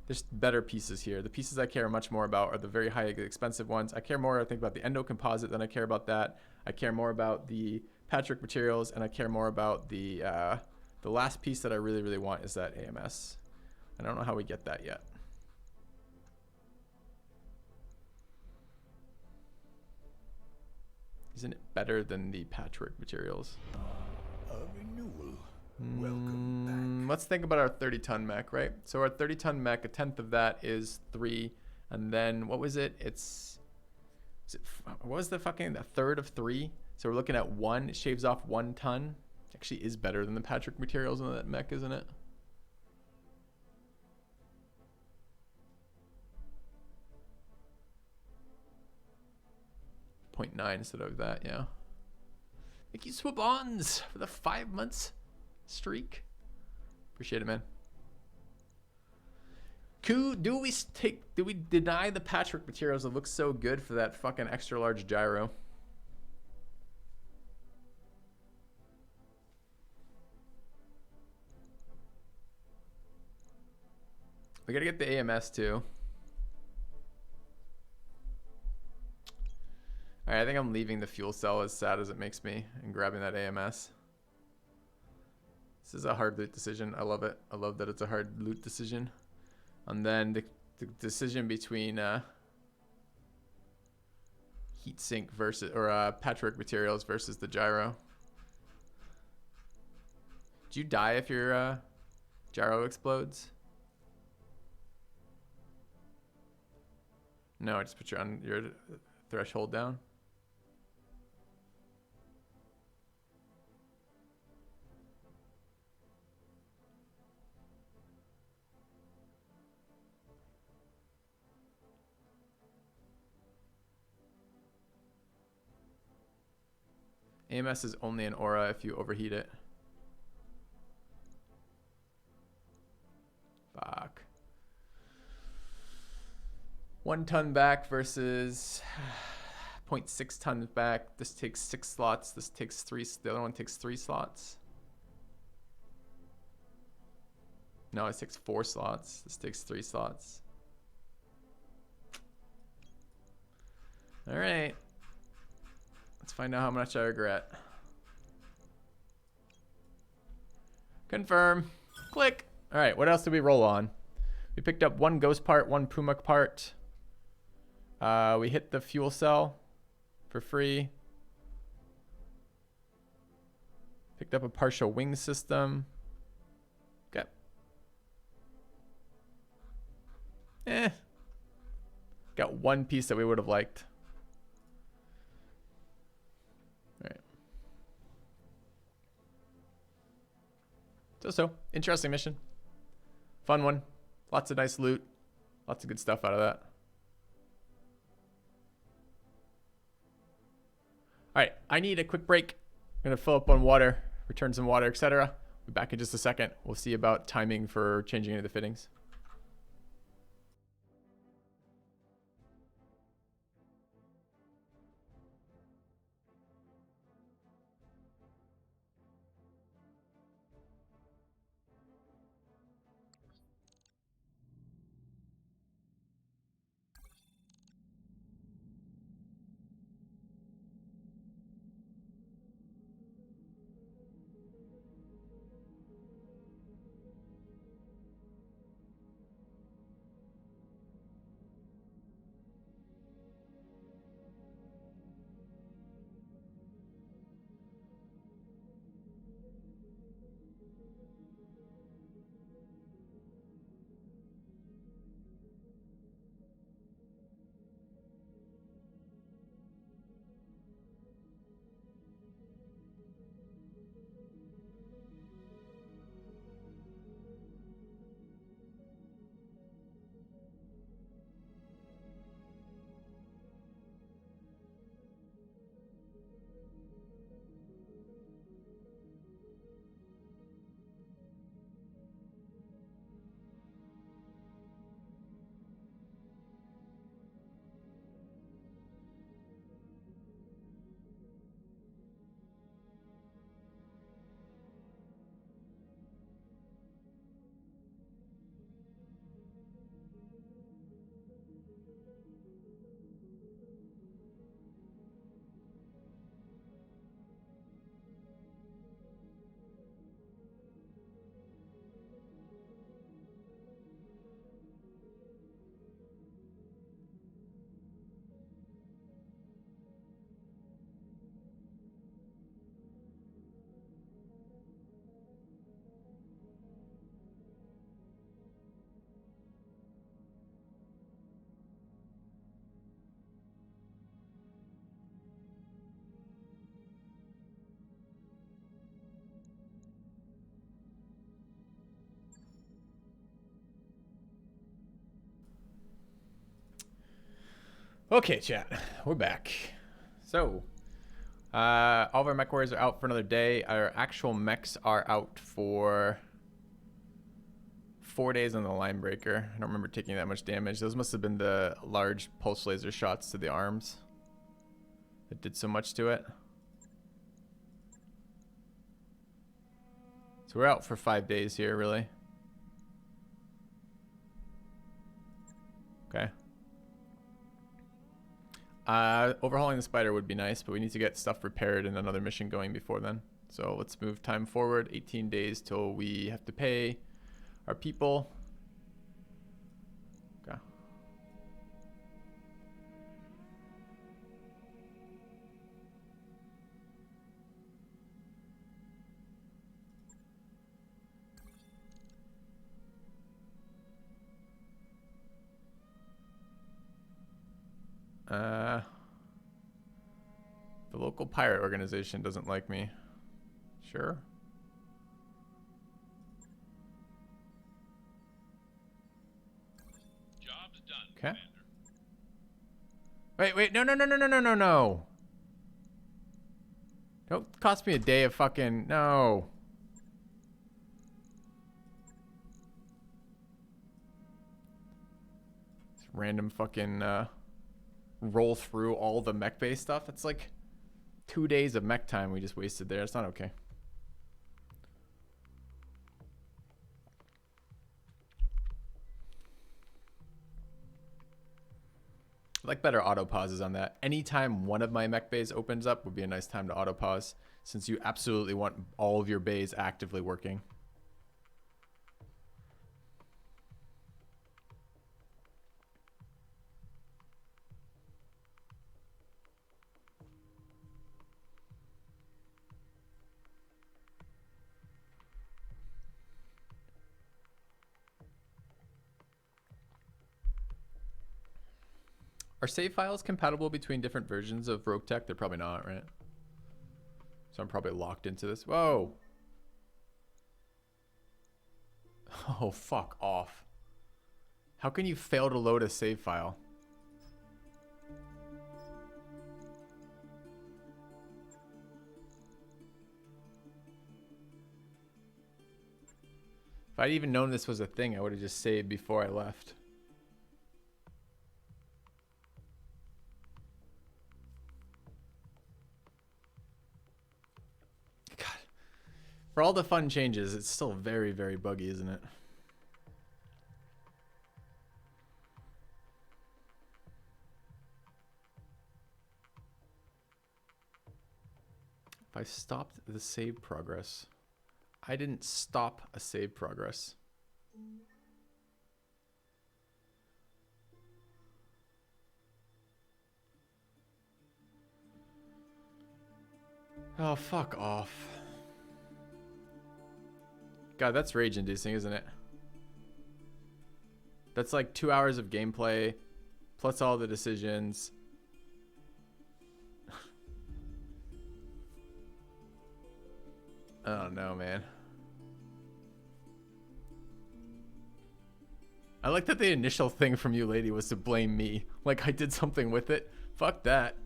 There's better pieces here. The pieces I care much more about are the very high expensive ones. I care more, I think, about the endo composite than I care about that. I care more about the patchwork materials, and I care more about the last piece that I really, really want is that AMS. I don't know how we get that yet. Isn't it better than the patchwork materials? A renewal. Welcome back. Let's think about our 30-ton mech, right? So our 30-ton mech, a tenth of that is 3, and then what was it? What was the third of 3? So we're looking at 1. It shaves off 1 ton. Actually is better than the patchwork materials in that mech, isn't it? .9 instead of that, yeah. Thank you, Swabons, for the 5 months streak. Appreciate it, man. Do we deny the patchwork materials that look so good for that fucking extra large gyro? We gotta get the AMS too. Alright, I think I'm leaving the fuel cell, as sad as it makes me, and grabbing that AMS. This is a hard loot decision. I love it. I love that it's a hard loot decision. And then the decision between heatsink versus, or patchwork materials versus the gyro. Do you die if your gyro explodes? No, just put your threshold down. AMS is only an aura if you overheat it. Fuck. 1 ton back versus 0.6 tons back. This takes 6 slots. This takes 3. The other one takes 3 slots. No, it takes 4 slots. This takes 3 slots. All right. Let's find out how much I regret. Confirm. Click. All right, what else did we roll on? We picked up 1 ghost part, 1 Puma part. We hit the fuel cell for free. Picked up a partial wing system. Okay. Got 1 piece that we would have liked. So, interesting mission. Fun one. Lots of nice loot. Lots of good stuff out of that. Alright, I need a quick break. I'm going to fill up on water, return some water, etc. Be back in just a second. We'll see about timing for changing any of the fittings. Okay, chat, we're back. So, all of our mech warriors are out for another day. Our actual mechs are out for 4 days on the line breaker. I don't remember taking that much damage. Those must have been the large pulse laser shots to the arms that did so much to it. So we're out for 5 days here, really. Okay. Overhauling the spider would be nice, but we need to get stuff repaired and another mission going before then. So let's move time forward 18 days till we have to pay our people. Okay. The local pirate organization doesn't like me. Sure. Job's done, Okay. Commander. Wait, no. Don't cost me a day of fucking, no. This random fucking, roll through all the mech base stuff. That's like 2 days of mech time we just wasted there. It's not okay. I like better auto pauses on that. Anytime one of my mech bays opens up would be a nice time to auto pause, since you absolutely want all of your bays actively working. Are save files compatible between different versions of Roguetech? They're probably not, right? So I'm probably locked into this. Whoa. Oh, fuck off. How can you fail to load a save file? If I'd even known this was a thing, I would have just saved before I left. For all the fun changes, it's still very, very buggy, isn't it? If I stopped the save progress. I didn't stop a save progress. Oh, fuck off. God, that's rage inducing, isn't it? That's like 2 hours of gameplay, plus all the decisions. Oh no, man. I like that the initial thing from you, lady, was to blame me. Like I did something with it. Fuck that.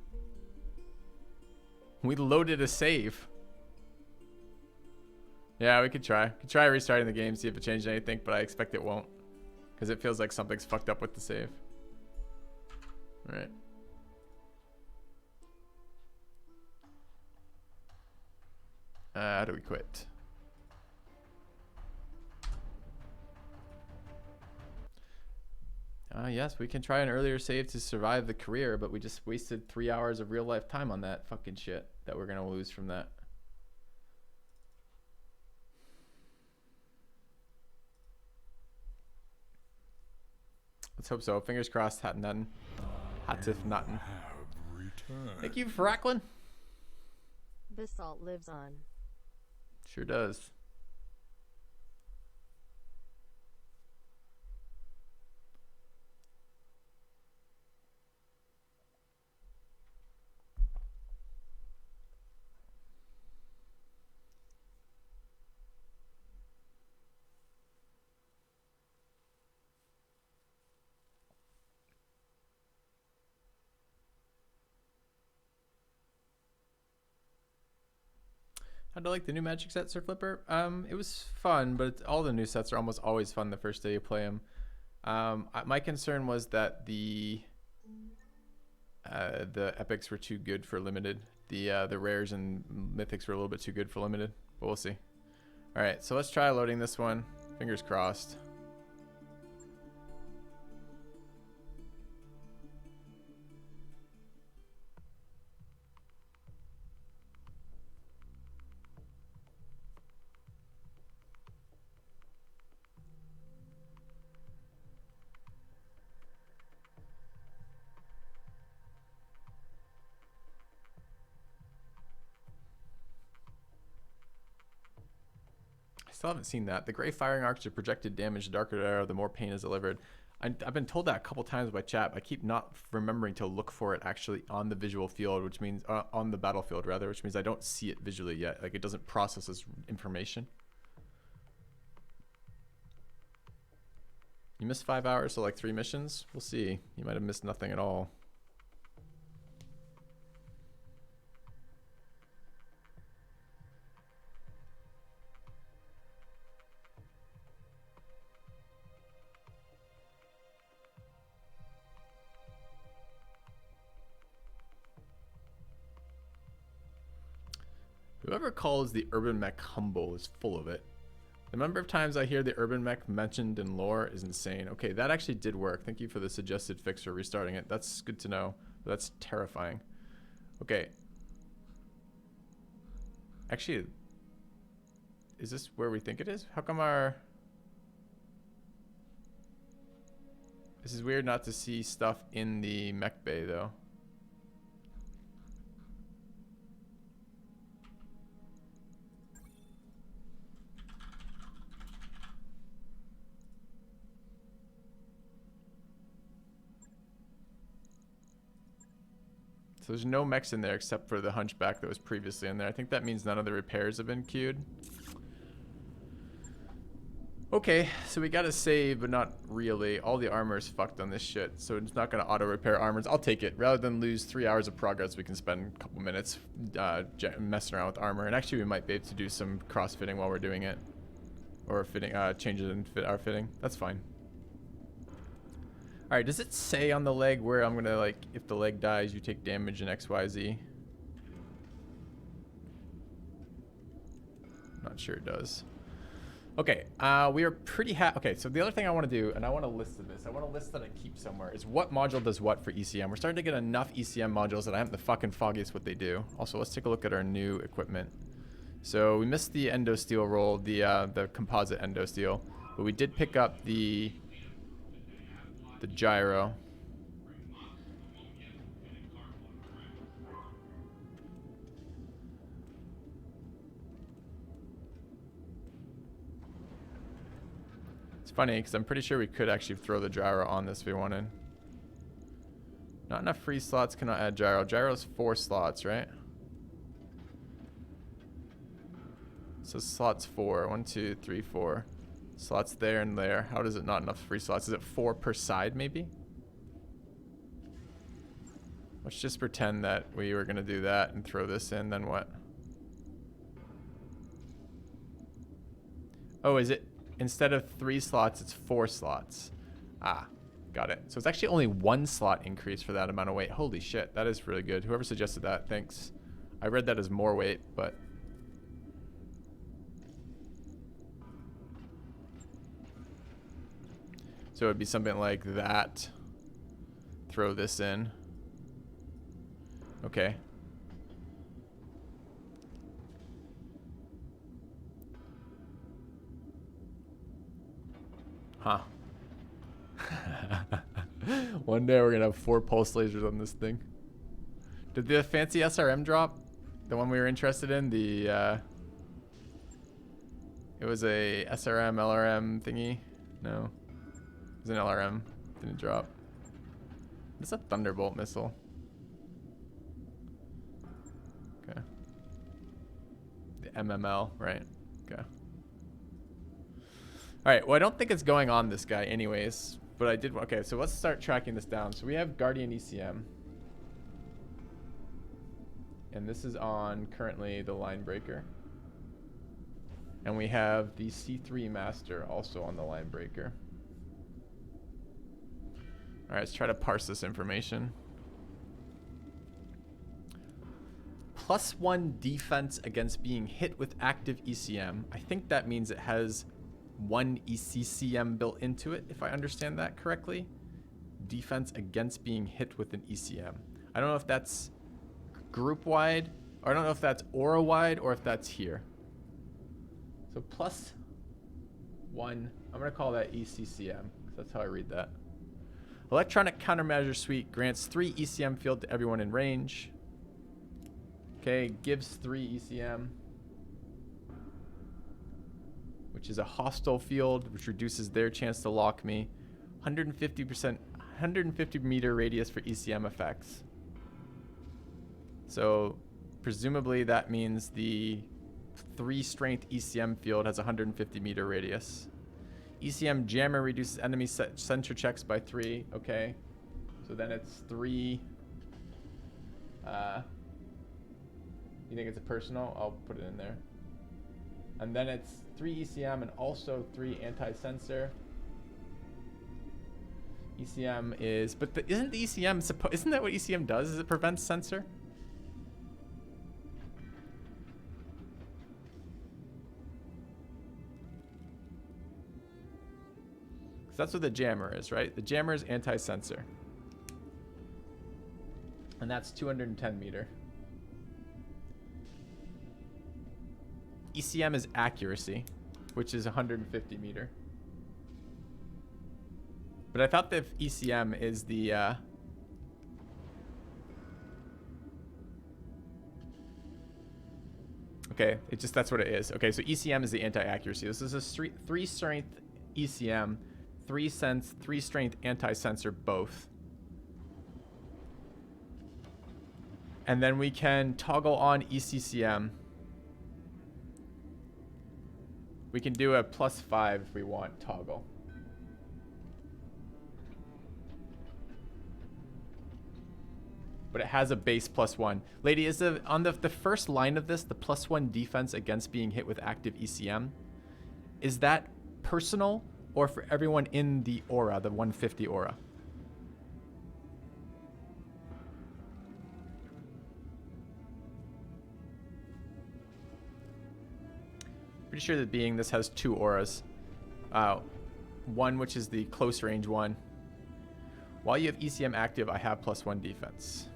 We loaded a save. Yeah, we could try. Could try restarting the game, see if it changed anything, but I expect it won't. Because it feels like something's fucked up with the save. Alright. How do we quit? Yes, we can try an earlier save to survive the career, but we just wasted 3 hours of real life time on that fucking shit that we're gonna lose from that. Let's hope so. Fingers crossed. Hat nothing. Hatif nothing. Have returned. Thank you, Fracklin. Basalt lives on. Sure does. How'd you like the new Magic set, Sir Flipper? It was fun, but all the new sets are almost always fun the first day you play them. My concern was that the epics were too good for limited. The rares and mythics were a little bit too good for limited, but we'll see. All right, so let's try loading this one. Fingers crossed. Still haven't seen that. The gray firing arcs are projected damage. The darker the arrow, the more pain is delivered. I've been told that a couple times by chat. I keep not remembering to look for it actually on the visual field, which means on the battlefield rather, which means I don't see it visually yet. Like it doesn't process as information. You missed 5 hours, so like 3 missions. We'll see. You might have missed nothing at all. Whoever calls the urban mech humble is full of it. The number of times I hear the urban mech mentioned in lore is insane. Okay, that actually did work. Thank you for the suggested fix for restarting it. That's good to know, but that's terrifying. Okay. Actually, is this where we think it is? How come our... This is weird not to see stuff in the mech bay though. So there's no mechs in there except for the hunchback that was previously in there. I think that means none of the repairs have been queued. Okay, so we gotta save, but not really. All the armor is fucked on this shit, so it's not gonna auto repair armors. I'll take it. Rather than lose 3 hours of progress, we can spend a couple minutes messing around with armor. And actually, we might be able to do some cross-fitting while we're doing it, or fitting, changes in our fitting. That's fine. All right, does it say on the leg where I'm gonna, like, if the leg dies, you take damage in XYZ? Not sure it does. Okay, we are pretty happy. Okay, so the other thing I want to do, and I want a list of this, I want a list that I keep somewhere, is what module does what for ECM. We're starting to get enough ECM modules that I haven't the fucking foggiest what they do. Also, let's take a look at our new equipment. So we missed the endo steel roll, the composite endo steel, but we did pick up the gyro. It's funny because I'm pretty sure we could actually throw the gyro on this if we wanted. Not enough free slots, cannot add gyro. Gyro's 4 slots, right? So slots 4. 1, 2, 3, 4. Slots there and there. How does it not enough free slots? Is it 4 per side maybe? Let's just pretend that we were gonna do that and throw this in, then what? Oh, is it instead of 3 slots, it's 4 slots. Ah, got it. So it's actually only 1 slot increase for that amount of weight. Holy shit, that is really good. Whoever suggested that, thanks. I read that as more weight, but... So it would be something like that. Throw this in. Okay. Huh. One day we're gonna have 4 pulse lasers on this thing. Did the fancy SRM drop? The one we were interested in? The it was a SRM, LRM thingy? No. It was an LRM. Didn't drop. It's a Thunderbolt missile. Okay. The MML, right? Okay. Alright, well I don't think it's going on this guy anyways, but I did, okay, so let's start tracking this down. So we have Guardian ECM. And this is on currently the line breaker. And we have the C3 master also on the line breaker. All right, let's try to parse this information. +1 defense against being hit with active ECM. I think that means it has 1 ECCM built into it, if I understand that correctly. Defense against being hit with an ECM. I don't know if that's group-wide, or I don't know if that's aura-wide, or if that's here. So +1, I'm going to call that ECCM, because that's how I read that. Electronic Countermeasure Suite grants 3 ECM field to everyone in range. Okay, gives 3 ECM, which is a hostile field, which reduces their chance to lock me. 150 meter radius for ECM effects. So presumably that means the 3 strength ECM field has 150 meter radius. ECM jammer reduces enemy sensor checks by 3. Okay, so then it's 3. You think it's a personal? I'll put it in there. And then it's 3 ECM and also 3 anti-sensor. ECM is, but isn't the ECM isn't that what ECM does? Is it prevents sensor? Because that's what the jammer is, right? The jammer is anti-sensor. And that's 210 meter. ECM is accuracy, which is 150 meter. But I thought that ECM is the okay, that's what it is. Okay, so ECM is the anti-accuracy. This is a 3 strength ECM, 3 sense, 3 strength anti-sensor both. And then we can toggle on ECCM. We can do a +5 if we want toggle. But it has a base +1. Lady, is on the first line of this, the +1 defense against being hit with active ECM, is that personal or for everyone in the aura, the 150 aura? Pretty sure that this has 2 auras. One which is the close range one. While you have ECM active, I have +1 defense.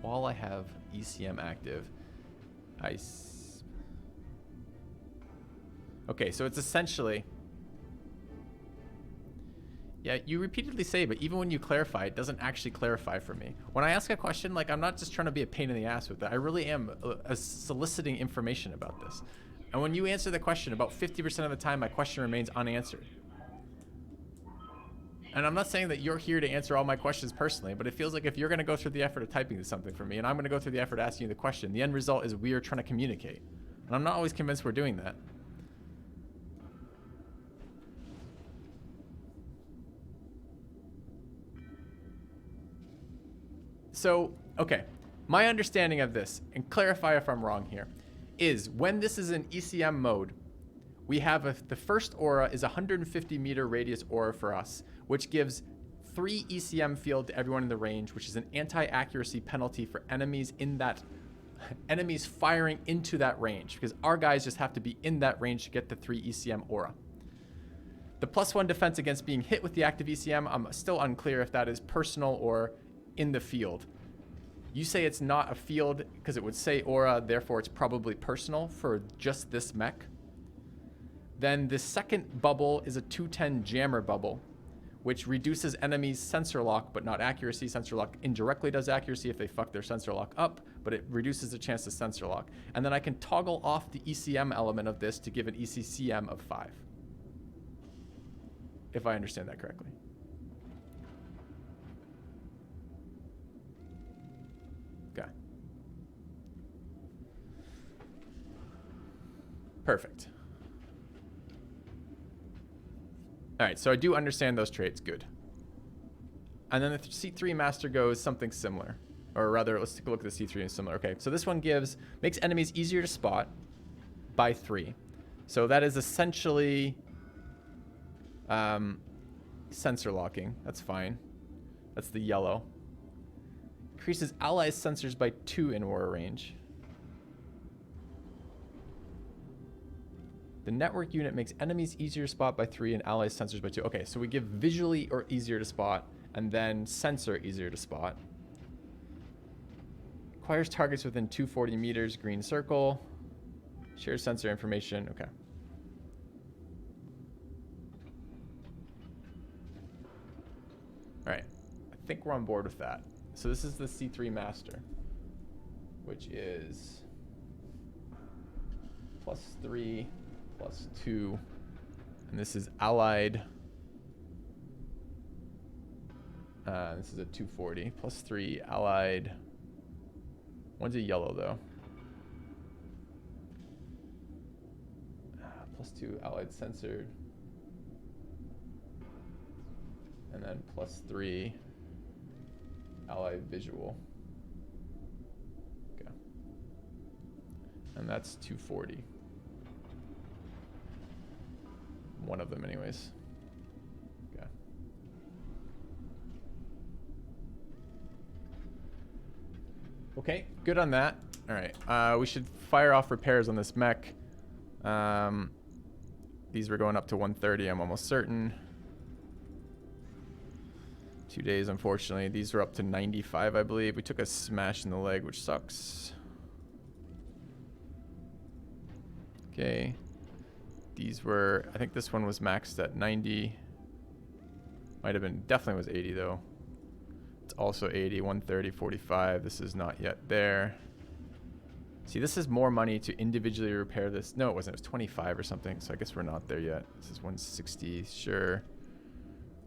While I have ECM active, okay, so it's essentially... Yeah, you repeatedly say, but even when you clarify, it doesn't actually clarify for me. When I ask a question, like, I'm not just trying to be a pain in the ass with it. I really am soliciting information about this. And when you answer the question, about 50% of the time, my question remains unanswered. And I'm not saying that you're here to answer all my questions personally, but it feels like if you're going to go through the effort of typing something for me, and I'm going to go through the effort of asking you the question, the end result is we are trying to communicate. And I'm not always convinced we're doing that. So, okay, my understanding of this, and clarify if I'm wrong here, is when this is in ECM mode, we have the first aura is 150 meter radius aura for us, which gives 3 ECM field to everyone in the range, which is an anti-accuracy penalty for enemies firing into that range, because our guys just have to be in that range to get the 3 ECM aura. The +1 defense against being hit with the active ECM, I'm still unclear if that is personal or in the field. You say it's not a field because it would say aura, therefore it's probably personal for just this mech. Then the second bubble is a 210 jammer bubble, which reduces enemies' sensor lock but not accuracy. Sensor lock indirectly does accuracy if they fuck their sensor lock up, but it reduces the chance to sensor lock. And then I can toggle off the ECM element of this to give an ECCM of 5. If I understand that correctly. Okay. Perfect. All right, so I do understand those traits. Good. And then the C3 master goes something similar. Or rather, let's take a look at the C3 and similar. Okay, so this one makes enemies easier to spot by 3. So that is essentially sensor locking. That's fine. That's the yellow. Increases allies' sensors by 2 in aura range. The network unit makes enemies easier to spot by 3 and allies' sensors by 2. Okay, so we give visually or easier to spot, and then sensor easier to spot. Acquires targets within 240 meters, green circle. Shares sensor information. Okay. All right. I think we're on board with that. So this is the C3 master, which is +3, +2, and this is allied. This is a 240, +3 allied. One's a yellow though. +2 allied censored. And then +3 allied visual. Okay. And that's 240. One of them anyways. Okay. Okay, good on that. All right, we should fire off repairs on this mech. These were going up to 130, I'm almost certain. 2 days, unfortunately. These were up to 95, I believe. We took a smash in the leg, which sucks. Okay. These were, I think this one was maxed at 90. Might have been, definitely was 80 though. It's also 80, 130, 45. This is not yet there. See, this is more money to individually repair this. No, it wasn't. It was 25 or something. So I guess we're not there yet. This is 160, sure.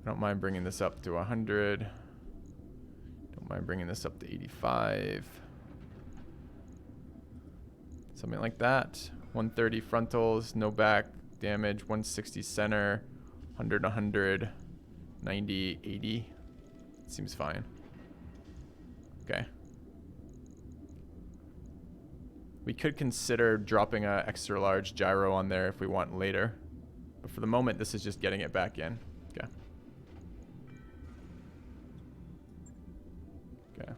I don't mind bringing this up to 100. Don't mind bringing this up to 85. Something like that. 130 frontals, no back damage. 160 center, 100, 100, 90, 80. Seems fine. Okay. We could consider dropping a extra large gyro on there if we want later. But for the moment, this is just getting it back in. Okay. Okay.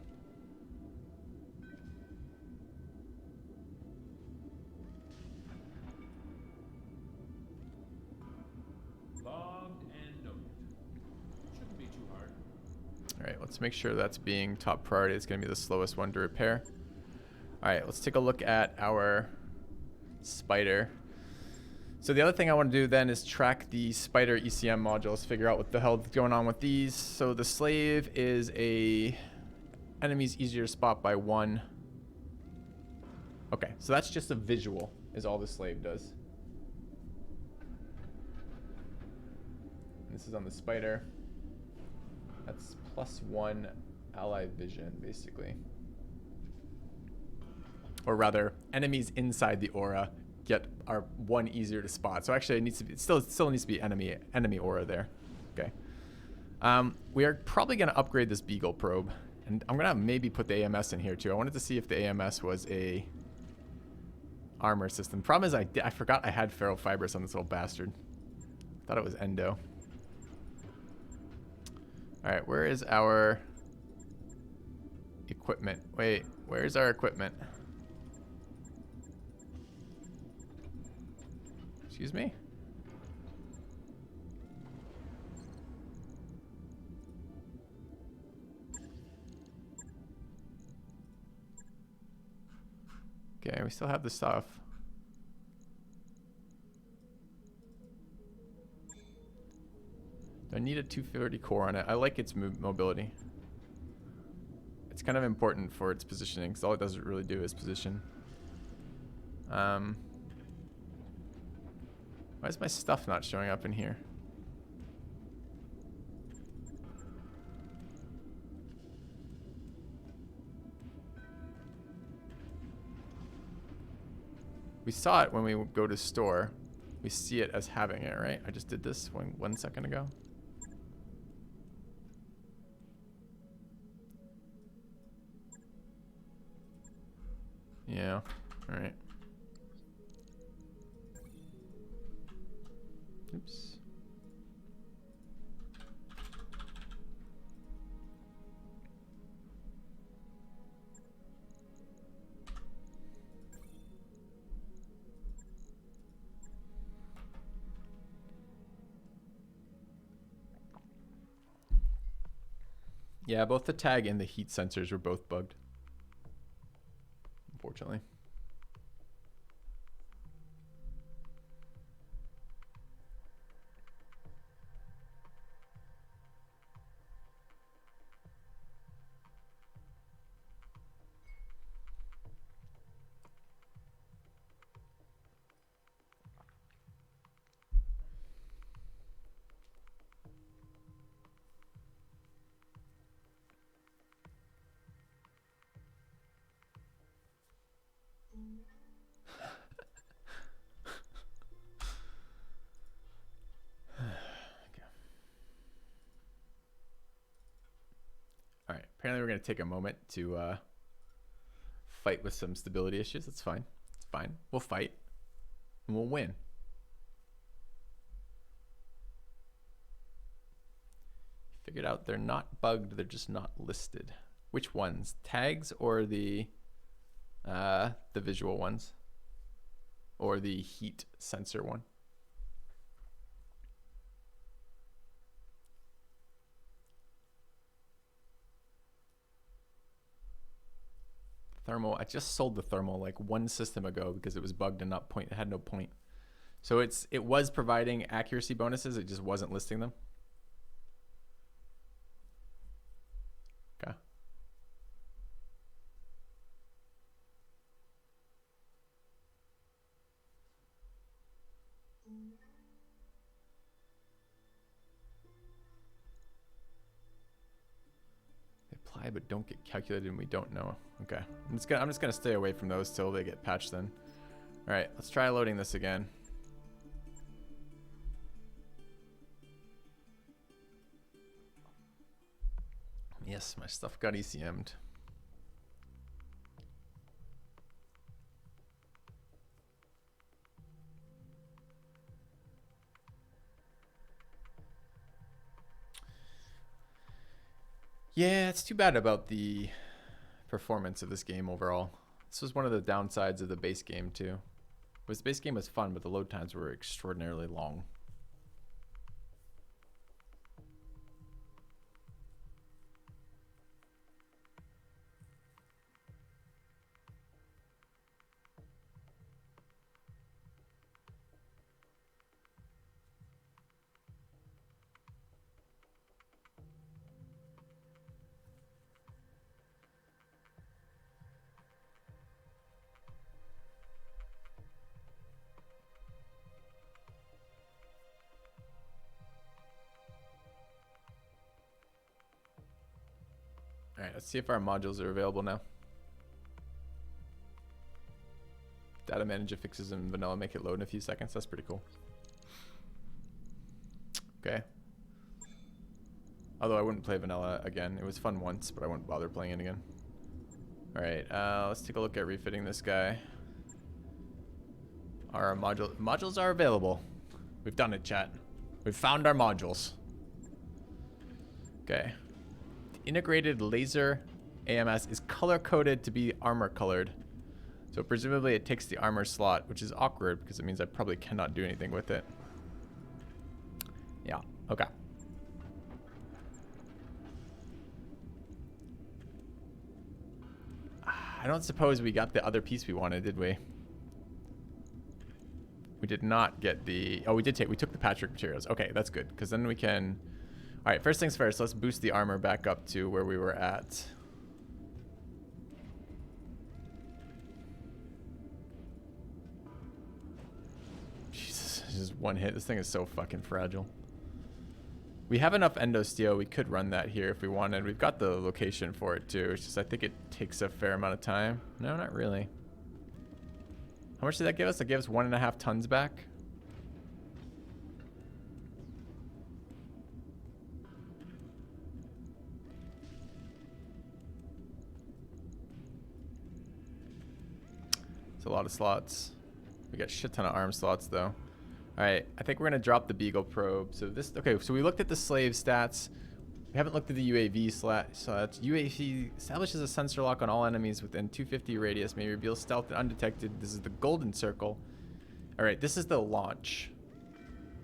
Logged and noted. Shouldn't be too hard. All right, let's make sure that's being top priority. It's going to be the slowest one to repair. All right, let's take a look at our spider. So the other thing I want to do then is track the spider ECM modules, figure out what the hell is going on with these. So the slave is a enemies easier to spot by 1. Okay, so that's just a visual is all the slave does. And this is on the spider. That's +1 ally vision, basically. Or rather, enemies inside the aura are 1 easier to spot. So actually, it needs to be still needs to be enemy aura there. Okay. We are probably going to upgrade this Beagle probe, and I'm gonna maybe put the AMS in here too. I wanted to see if the AMS was a armor system. Problem is, I forgot I had ferrofibrous on this little bastard. Thought it was endo. All right, where is our equipment? Wait, where's our equipment? Excuse me? Okay, we still have the stuff. Do I need a 230 core on it? I like its mobility. It's kind of important for its positioning, because all it does really do is position. Why is my stuff not showing up in here? We saw it when we go to store. We see it as having it, right? I just did this one second ago. Yeah. All right. Oops. Yeah, both the tag and the heat sensors were both bugged. Unfortunately. All right. Apparently, we're going to take a moment to fight with some stability issues. That's fine. It's fine. We'll fight. And we'll win. Figured out they're not bugged. They're just not listed. Which ones? Tags or the visual ones? Or the heat sensor one? Thermal. I just sold the thermal like one system ago because it was bugged and not point. It had no point. So it was providing accuracy bonuses. It just wasn't listing them. Okay. Apply but don't get calculated and we don't know. Okay. I'm just gonna stay away from those till they get patched then. Alright, let's try loading this again. Yes, my stuff got ECM'd. Yeah, it's too bad about the performance of this game overall. This was one of the downsides of the base game too. The base game was fun, but the load times were extraordinarily long. All right, let's see if our modules are available now. Data manager fixes in vanilla, make it load in a few seconds. That's pretty cool. Okay. Although I wouldn't play vanilla again. It was fun once, but I wouldn't bother playing it again. All right, let's take a look at refitting this guy. Our modules are available. We've done it, chat. We've found our modules. Okay. Integrated laser AMS is color coded to be armor colored. So presumably it takes the armor slot, which is awkward because it means I probably cannot do anything with it. Yeah, okay. I don't suppose we got the other piece we wanted, did we? We did not get the... Oh, we took the patchwork materials. Okay, that's good, because then we can... All right, first things first, let's boost the armor back up to where we were at. Jesus, just one hit. This thing is so fucking fragile. We have enough endosteel. We could run that here if we wanted. We've got the location for it too. It's just I think it takes a fair amount of time. No, not really. How much did that give us? That gave us 1.5 tons back. It's a lot of slots. We got a shit ton of arm slots though. All right, I think we're gonna drop the Beagle probe. So this, okay, so we looked at the slave stats. We haven't looked at the UAV stats. UAV establishes a sensor lock on all enemies within 250 radius. May reveal stealth and undetected. This is the golden circle. All right, this is the launch.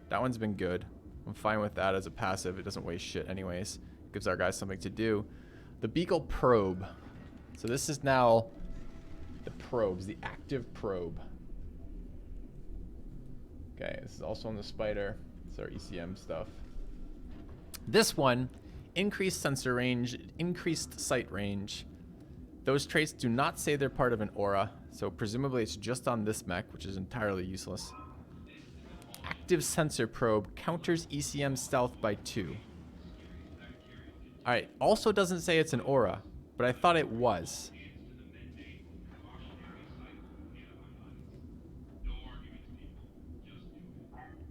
That one's been good. I'm fine with that as a passive. It doesn't waste shit anyways. Gives our guys something to do. The Beagle probe. So this is now the probes, the active probe. Okay, this is also on the Spider. It's our ECM stuff. This one, increased sensor range, increased sight range. Those traits do not say they're part of an aura, so presumably it's just on this mech, which is entirely useless. Active sensor probe counters ECM stealth by 2. Alright, also doesn't say it's an aura, but I thought it was.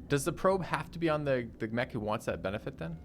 Does the probe have to be on the mech who wants that benefit then?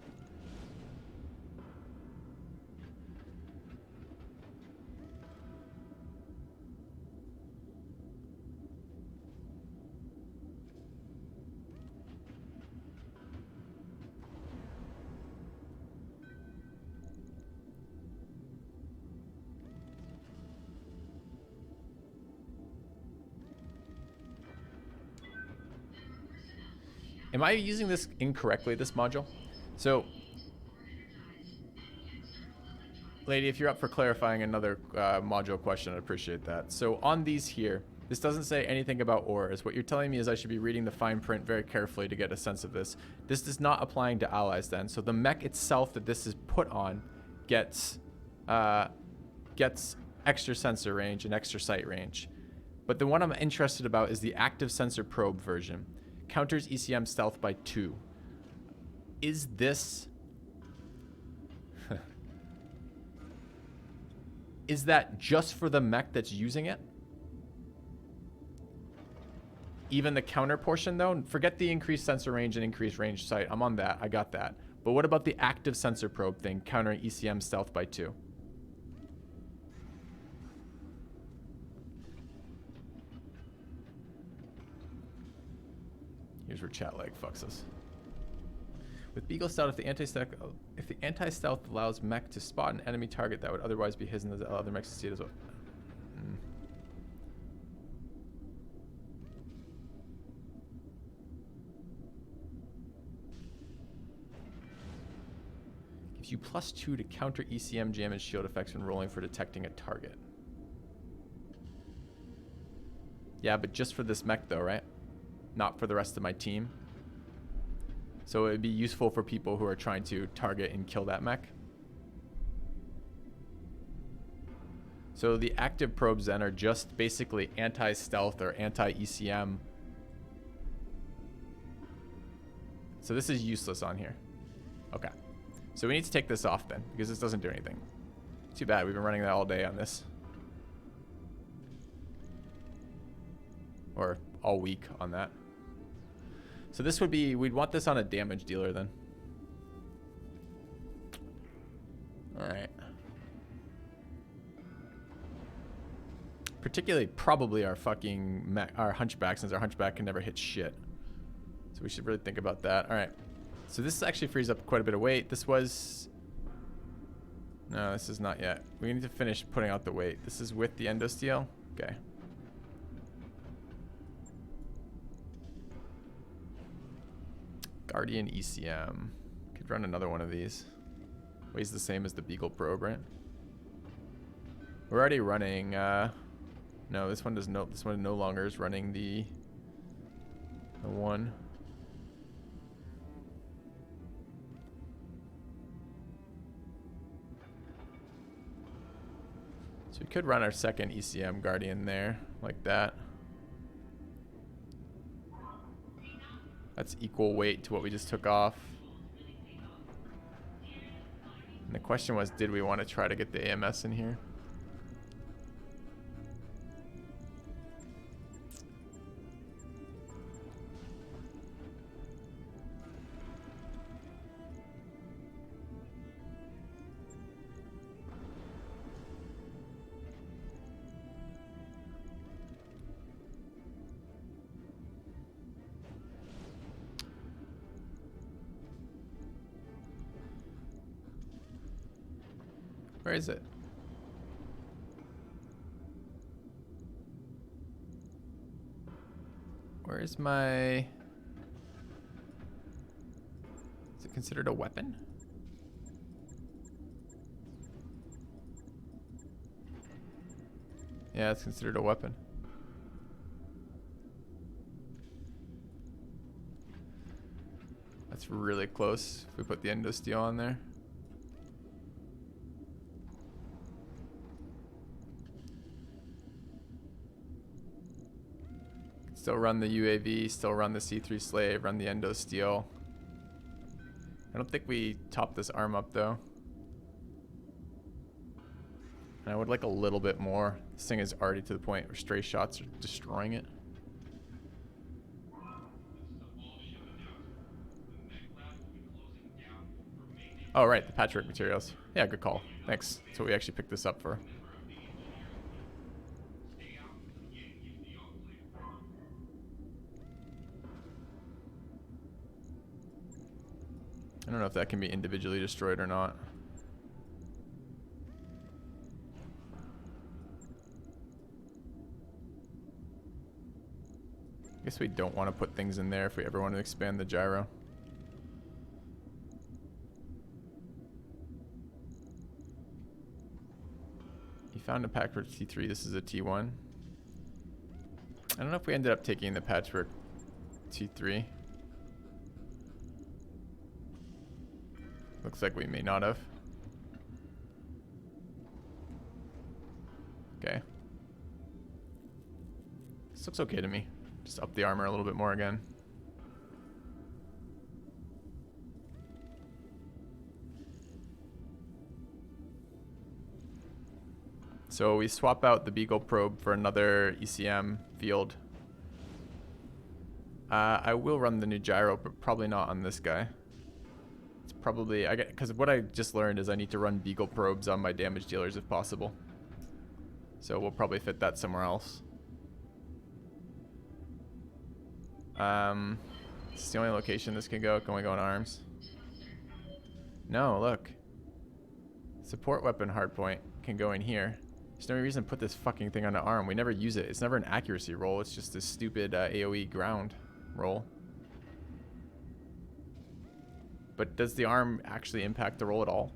Am I using this incorrectly, this module? So, lady, if you're up for clarifying another module question, I'd appreciate that. So on these here, this doesn't say anything about auras. What you're telling me is I should be reading the fine print very carefully to get a sense of this. This is not applying to allies then. So the mech itself that this is put on gets extra sensor range and extra sight range. But the one I'm interested about is the active sensor probe version. Counters ECM stealth by 2. Is this... is that just for the mech that's using it? Even the counter portion though? Forget the increased sensor range and increased range sight. I'm on that. I got that. But what about the active sensor probe thing, countering ECM stealth by 2? Here's where chat lag fucks us. With Beagle Stealth, if the anti-stealth allows mech to spot an enemy target that would otherwise be hidden, the other mechs to see it as well. Gives you +2 to counter ECM jam and shield effects when rolling for detecting a target. Yeah, but just for this mech though, right? Not for the rest of my team. So it would be useful for people who are trying to target and kill that mech. So the active probes then are just basically anti-stealth or anti-ECM. So this is useless on here. Okay. So we need to take this off then, because this doesn't do anything. Too bad, we've been running that all day on this. Or all week on that. So this would be, we'd want this on a damage dealer then. Alright. Particularly probably our fucking our hunchback, since our hunchback can never hit shit. So we should really think about that. Alright. So this actually frees up quite a bit of weight. This was... No, this is not yet. We need to finish putting out the weight. This is with the endosteel? Okay. Guardian ECM. Could run another one of these. Weighs the same as the Beagle probe, right? We're already running. No, this one does no. This one no longer is running the one. So we could run our second ECM Guardian there, like that. That's equal weight to what we just took off. And the question was, did we want to try to get the AMS in here? Where is it? Where is my... Is it considered a weapon? Yeah, it's considered a weapon. That's really close if we put the endo steel on there. Still run the UAV, still run the C3 slave, run the endo steel. I don't think we top this arm up though. And I would like a little bit more. This thing is already to the point where stray shots are destroying it. Oh, right, the patchwork materials. Yeah, good call. Thanks. That's what we actually picked this up for. I don't know if that can be individually destroyed or not. I guess we don't want to put things in there if we ever want to expand the gyro. You found a patchwork T3. This is a T1. I don't know if we ended up taking the patchwork T3. Looks like we may not have. Okay. This looks okay to me. Just up the armor a little bit more again. So we swap out the Beagle probe for another ECM field. I will run the new gyro, but probably not on this guy. It's probably, because what I just learned is I need to run Beagle probes on my damage dealers if possible. So we'll probably fit that somewhere else. It's the only location this can go. Can we go in arms? No, look. Support weapon hardpoint can go in here. There's no reason to put this fucking thing on an arm. We never use it. It's never an accuracy roll. It's just this stupid AoE ground roll. But does the arm actually impact the roll at all?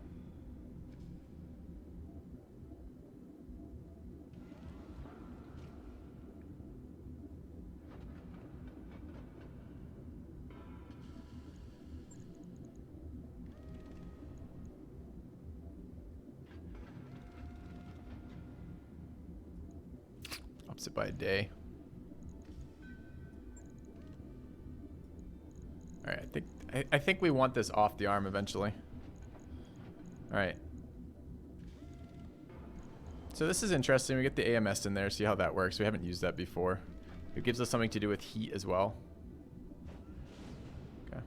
Ups it by a day. Alright, I think we want this off the arm eventually. Alright. So this is interesting. We get the AMS in there, see how that works. We haven't used that before. It gives us something to do with heat as well. Okay.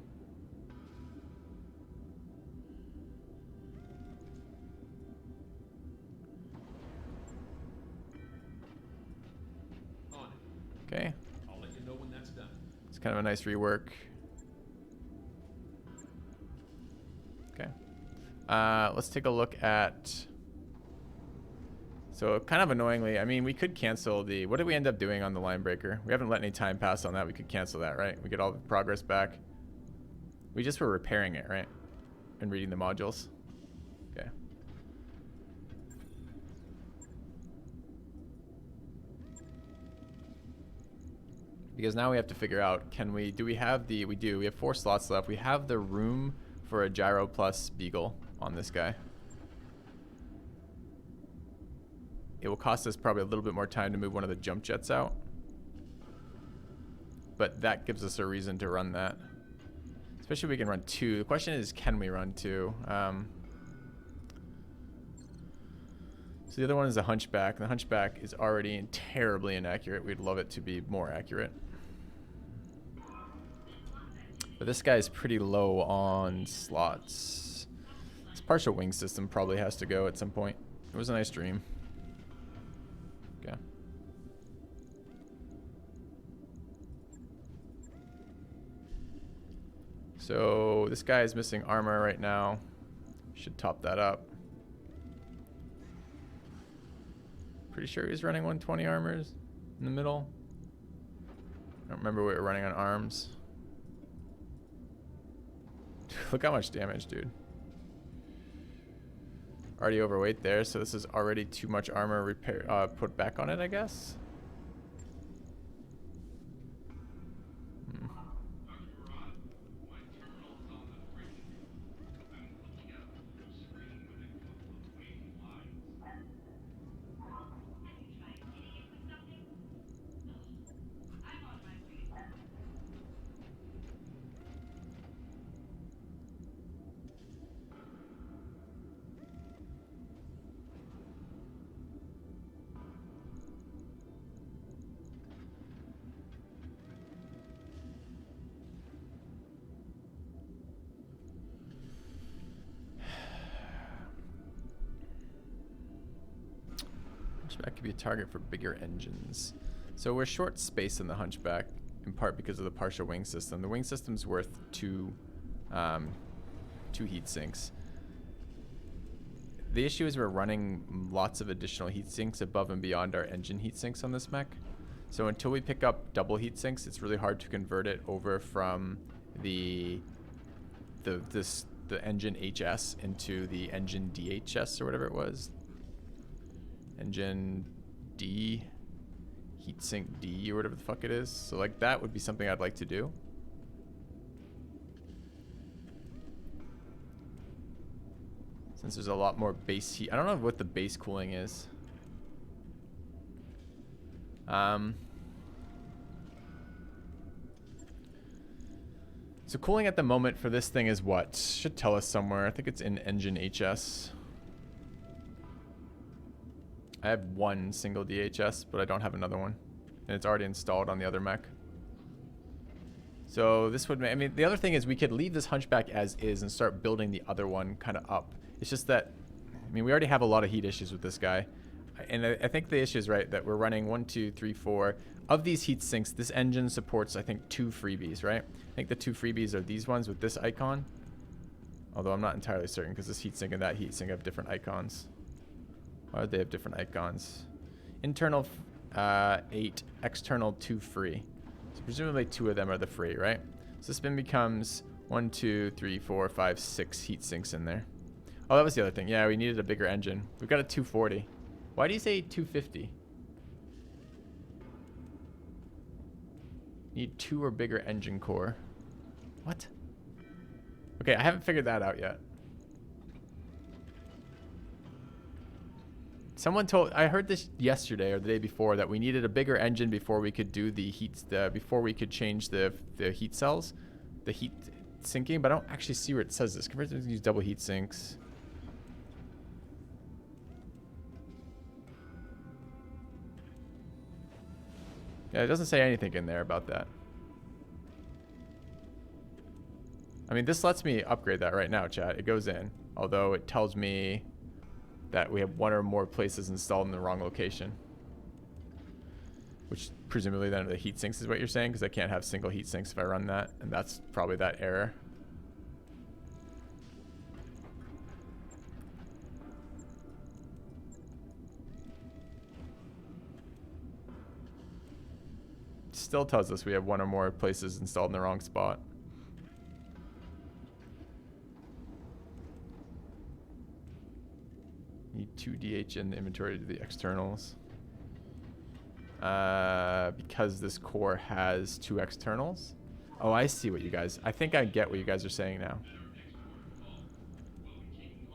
On it. Okay. I'll let you know when that's done. It's kind of a nice rework. Okay. Let's take a look at... So kind of annoyingly, I mean, we could cancel the... What did we end up doing on the line breaker? We haven't let any time pass on that. We could cancel that, right? We get all the progress back. We just were repairing it, right? And reading the modules. Okay. Because now we have to figure out, can we... Do we have the... We do. We have 4 slots left. We have the room for a gyro plus beagle on this guy. It will cost us probably a little bit more time to move one of the jump jets out. But that gives us a reason to run that. Especially if we can run 2. The question is, can we run 2? So the other one is a hunchback. The hunchback is already terribly inaccurate. We'd love it to be more accurate. But this guy is pretty low on slots. This partial wing system probably has to go at some point. It was a nice dream. Okay. So this guy is missing armor right now. Should top that up. Pretty sure he was running 120 armors in the middle. I don't remember what we were running on arms. Look how much damage, dude. Already overweight there, so this is already too much armor repair put back on it, I guess. Hunchback could be a target for bigger engines. So we're short space in the Hunchback, in part because of the partial wing system. The wing system's worth two heat sinks. The issue is we're running lots of additional heat sinks above and beyond our engine heat sinks on this mech. So until we pick up double heat sinks, it's really hard to convert it over from the engine HS into the engine DHS or whatever it was. Engine D, heatsink D or whatever the fuck it is. So like that would be something I'd like to do. Since there's a lot more base heat. I don't know what the base cooling is. So cooling at the moment for this thing is what? Should tell us somewhere. I think it's in engine HS. I have one single DHS, but I don't have another one. And it's already installed on the other mech. So this would make, I mean, the other thing is we could leave this Hunchback as is and start building the other one kind of up. It's just that, I mean, we already have a lot of heat issues with this guy. And I think the issue is right, that we're running 1, 2, 3, 4. Of these heat sinks, this engine supports, I think, 2 freebies, right? I think the 2 freebies are these ones with this icon. Although I'm not entirely certain because this heatsink and that heatsink have different icons. Why would they have different icons? Internal 8, external 2 free. So presumably 2 of them are the free, right? So this then becomes 1, 2, 3, 4, 5, 6 heat sinks in there. Oh, that was the other thing. Yeah, we needed a bigger engine. We've got a 240. Why do you say 250? Need 2 or bigger engine core. What? Okay, I haven't figured that out yet. Someone told, I heard this yesterday or the day before, that we needed a bigger engine before we could do the heats, before we could change the heat cells, the heat sinking, but I don't actually see where it says this. Converters use double heat sinks. Yeah, it doesn't say anything in there about that. I mean, this lets me upgrade that right now, chat. It goes in, although it tells me that we have 1 or more places installed in the wrong location. Which presumably then the heat sinks is what you're saying, because I can't have single heat sinks if I run that, and that's probably that error. Still tells us we have 1 or more places installed in the wrong spot. Need 2 DH in the inventory to the externals. Because this core has 2 externals. Oh, I see what you guys, I think I get what you guys are saying now.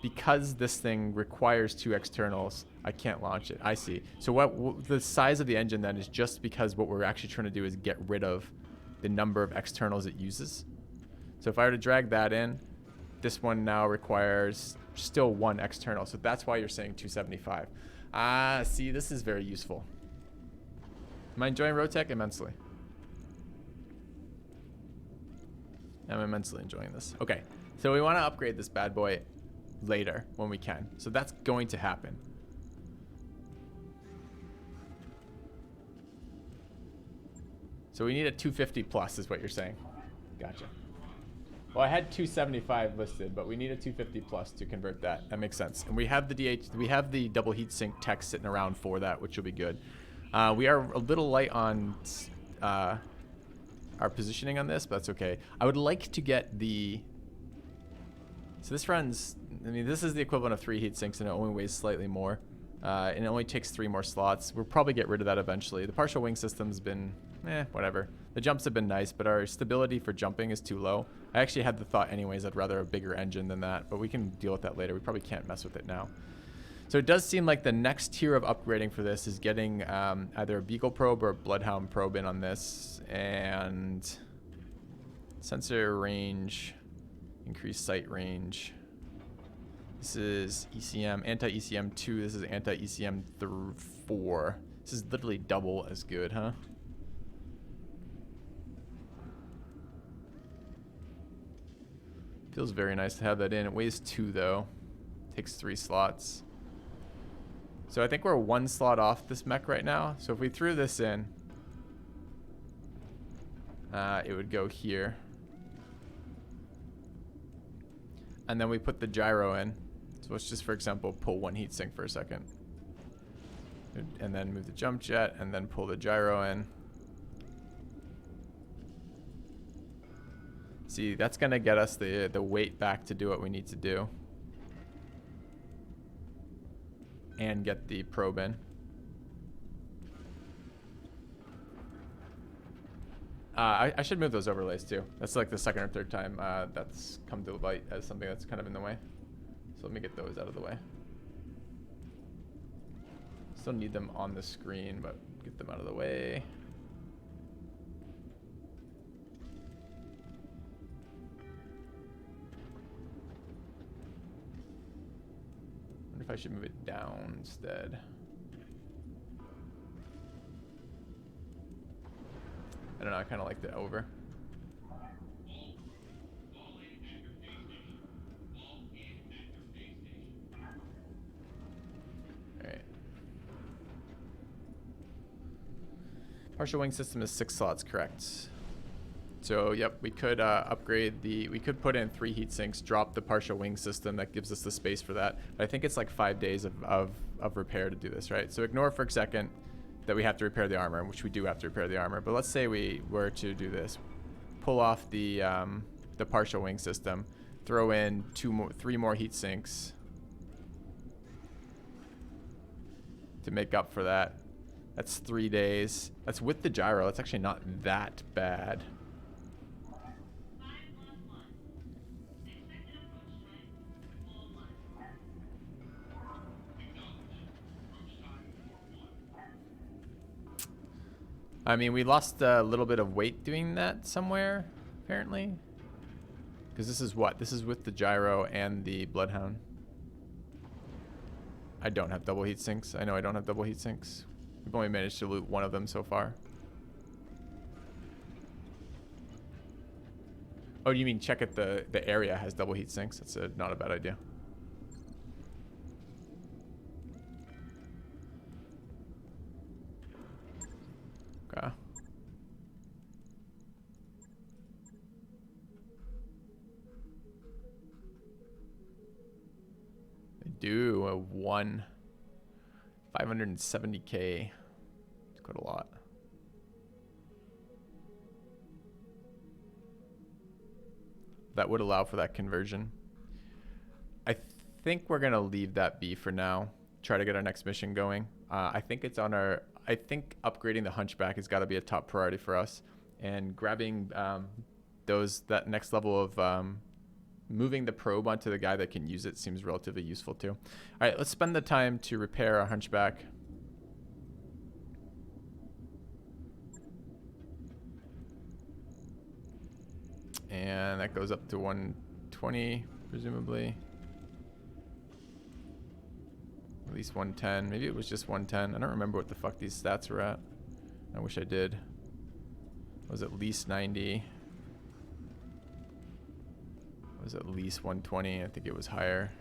Because this thing requires 2 externals, I can't launch it. I see. So what the size of the engine then is just because what we're actually trying to do is get rid of the number of externals it uses. So if I were to drag that in, this one now requires still 1 external. So that's why you're saying 275. Ah, see, this is very useful. Am I enjoying Roguetech? Immensely. I'm immensely enjoying this. Okay, so we want to upgrade this bad boy later when we can. So that's going to happen. So we need a 250 plus is what you're saying. Gotcha. Well, I had 275 listed, but we need a 250 plus to convert that. That makes sense. And we have the double heatsink tech sitting around for that, which will be good. We are a little light on our positioning on this, but that's okay. I would like to get the... So this runs... I mean, this is the equivalent of 3 heat sinks, and it only weighs slightly more. And it only takes 3 more slots. We'll probably get rid of that eventually. The partial wing system's been... whatever. The jumps have been nice, but our stability for jumping is too low. I actually had the thought anyways, I'd rather a bigger engine than that, but we can deal with that later. We probably can't mess with it now. So it does seem like the next tier of upgrading for this is getting either a Beagle probe or a Bloodhound probe in on this. And sensor range, increased sight range. This is ECM, anti-ECM 2. This is anti-ECM 4. This is literally double as good, huh? Feels very nice to have that in. It weighs 2 though. Takes 3 slots. So I think we're 1 slot off this mech right now. So if we threw this in, it would go here. And then we put the gyro in. So let's just, for example, pull 1 heatsink for a second. And then move the jump jet, and then pull the gyro in. See, that's gonna get us the weight back to do what we need to do. And get the probe in. I should move those overlays too. That's like the second or third time that's come to light as something that's kind of in the way. So let me get those out of the way. Still need them on the screen, but get them out of the way. I wonder if I should move it down instead. I don't know, I kind of like the over. Alright. Partial wing system is 6 slots, correct. So, yep, we could upgrade we could put in 3 heat sinks, drop the partial wing system. That gives us the space for that. But I think it's like 5 days of repair to do this, right? So ignore for a second that we have to repair the armor, which we do have to repair the armor. But let's say we were to do this. Pull off the partial wing system, throw in 3 more heat sinks to make up for that. That's 3 days. That's with the gyro. That's actually not that bad. I mean, we lost a little bit of weight doing that somewhere, apparently. Because this is what? This is with the gyro and the Bloodhound. I don't have double heat sinks. I know I don't have double heat sinks. We've only managed to loot 1 of them so far. Oh, you mean check if the area has double heat sinks? That's not a bad idea. Okay. I do a 570K. It's quite a lot. That would allow for that conversion. I think we're gonna leave that be for now. Try to get our next mission going. I think it's on our. I think upgrading the Hunchback has got to be a top priority for us, and grabbing that next level of moving the probe onto the guy that can use it seems relatively useful too. All right, let's spend the time to repair our Hunchback. And that goes up to 120, presumably. At least 110. Maybe it was just 110. I don't remember what the fuck these stats were at. I wish I did. It was at least 90. It was at least 120. I think it was higher.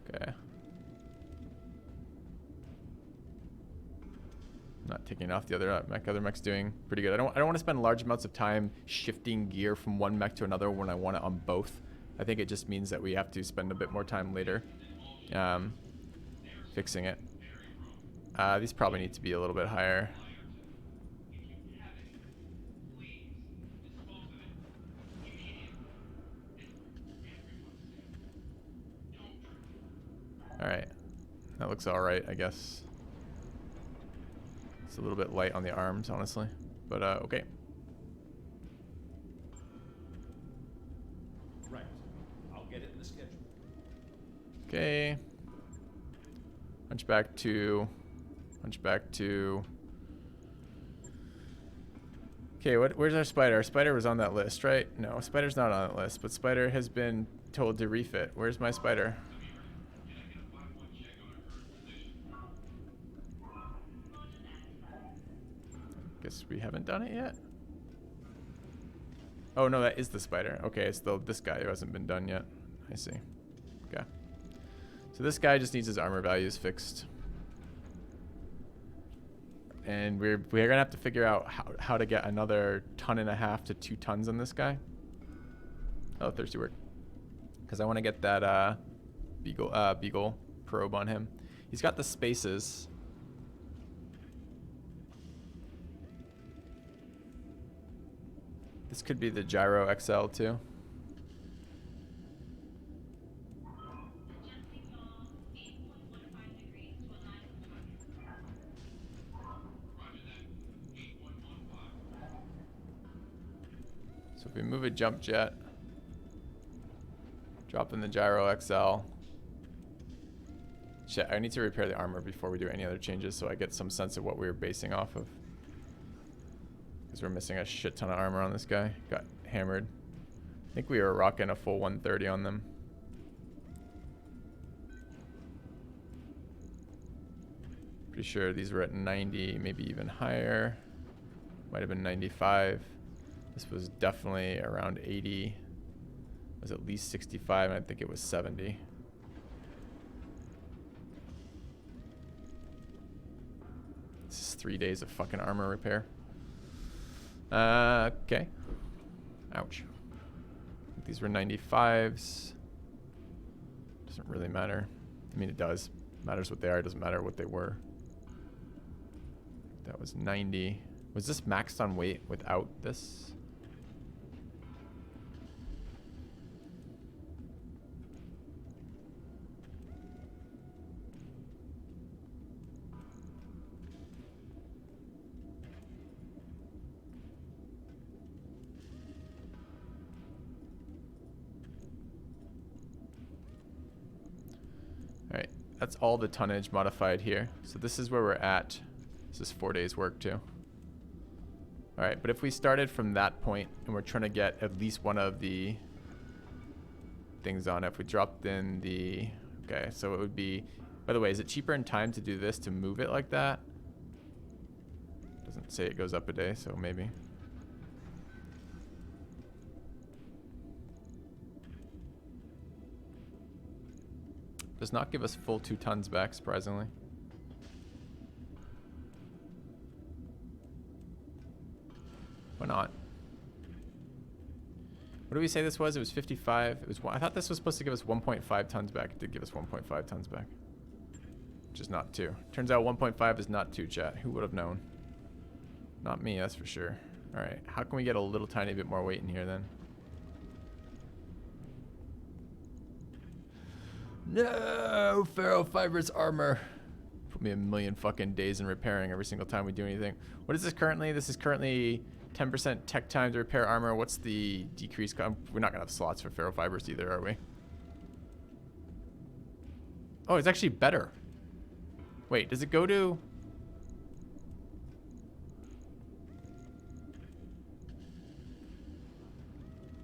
Okay. Not taking off the other mech. Other mech's doing pretty good. I don't want to spend large amounts of time shifting gear from one mech to another when I want it on both. I think it just means that we have to spend a bit more time later fixing it. These probably need to be a little bit higher. Alright. That looks alright, I guess. It's a little bit light on the arms, honestly. But, okay. Right. I'll get it in the schedule. Okay. Hunchback 2. Hunchback 2. Okay, where's our spider? Our spider was on that list, right? No, spider's not on that list, but spider has been told to refit. Where's my spider? Guess we haven't done it yet. Oh no, that is the spider. Okay, it's this guy who hasn't been done yet. I see. Okay. So this guy just needs his armor values fixed. And we're gonna have to figure out how to get another 1.5 to 2 tons on this guy. Oh, thirsty work. Because I want to get that beagle probe on him. He's got the spaces. This could be the Gyro XL too. So if we move a jump jet, drop in the Gyro XL. Shit, I need to repair the armor before we do any other changes so I get some sense of what we were basing off of. Because we're missing a shit ton of armor on this guy. Got hammered. I think we were rocking a full 130 on them. Pretty sure these were at 90, maybe even higher. Might have been 95. This was definitely around 80. It was at least 65, and I think it was 70. This is 3 days of fucking armor repair. Okay. Ouch. These were 95s. Doesn't really matter. I mean, it does. Matters what they are. It doesn't matter what they were. That was 90. Was this maxed on weight without this? Alright, that's all the tonnage modified here. So this is where we're at. This is 4 days work too. Alright, but if we started from that point and we're trying to get at least one of the things on it, if we dropped in the... Okay, so it would be... By the way, is it cheaper in time to do this, to move it like that? Doesn't say it goes up a day, so maybe. Does not give us full 2 tons back, surprisingly. Why not? What did we say this was? It was 55. It was. I thought this was supposed to give us 1.5 tons back. It did give us 1.5 tons back. Which is not 2. Turns out 1.5 is not 2, chat. Who would have known? Not me, that's for sure. Alright, how can we get a little tiny bit more weight in here then? No! Ferro Fibrous armor. Put me a million fucking days in repairing every single time we do anything. What is this currently? This is currently 10% tech time to repair armor. What's the decrease? We're not going to have slots for Ferro Fibrous either, are we? Oh, it's actually better. Wait, does it go to...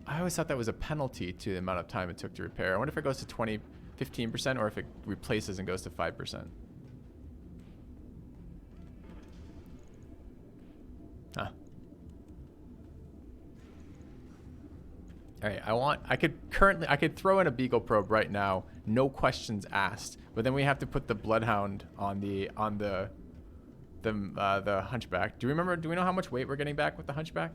I always thought that was a penalty to the amount of time it took to repair. I wonder if it goes to 15% or if it replaces and goes to 5%. Huh. All right, I could throw in a beagle probe right now, no questions asked. But then we have to put the bloodhound on the hunchback. Do we know how much weight we're getting back with the hunchback?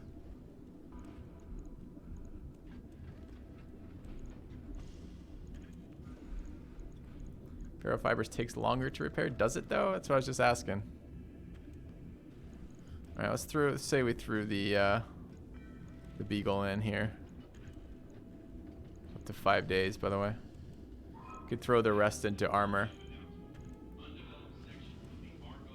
Ferrofibers takes longer to repair. Does it though? That's what I was just asking. All right, let's say we threw the beagle in here. Up to 5 days, by the way. Could throw the rest into armor.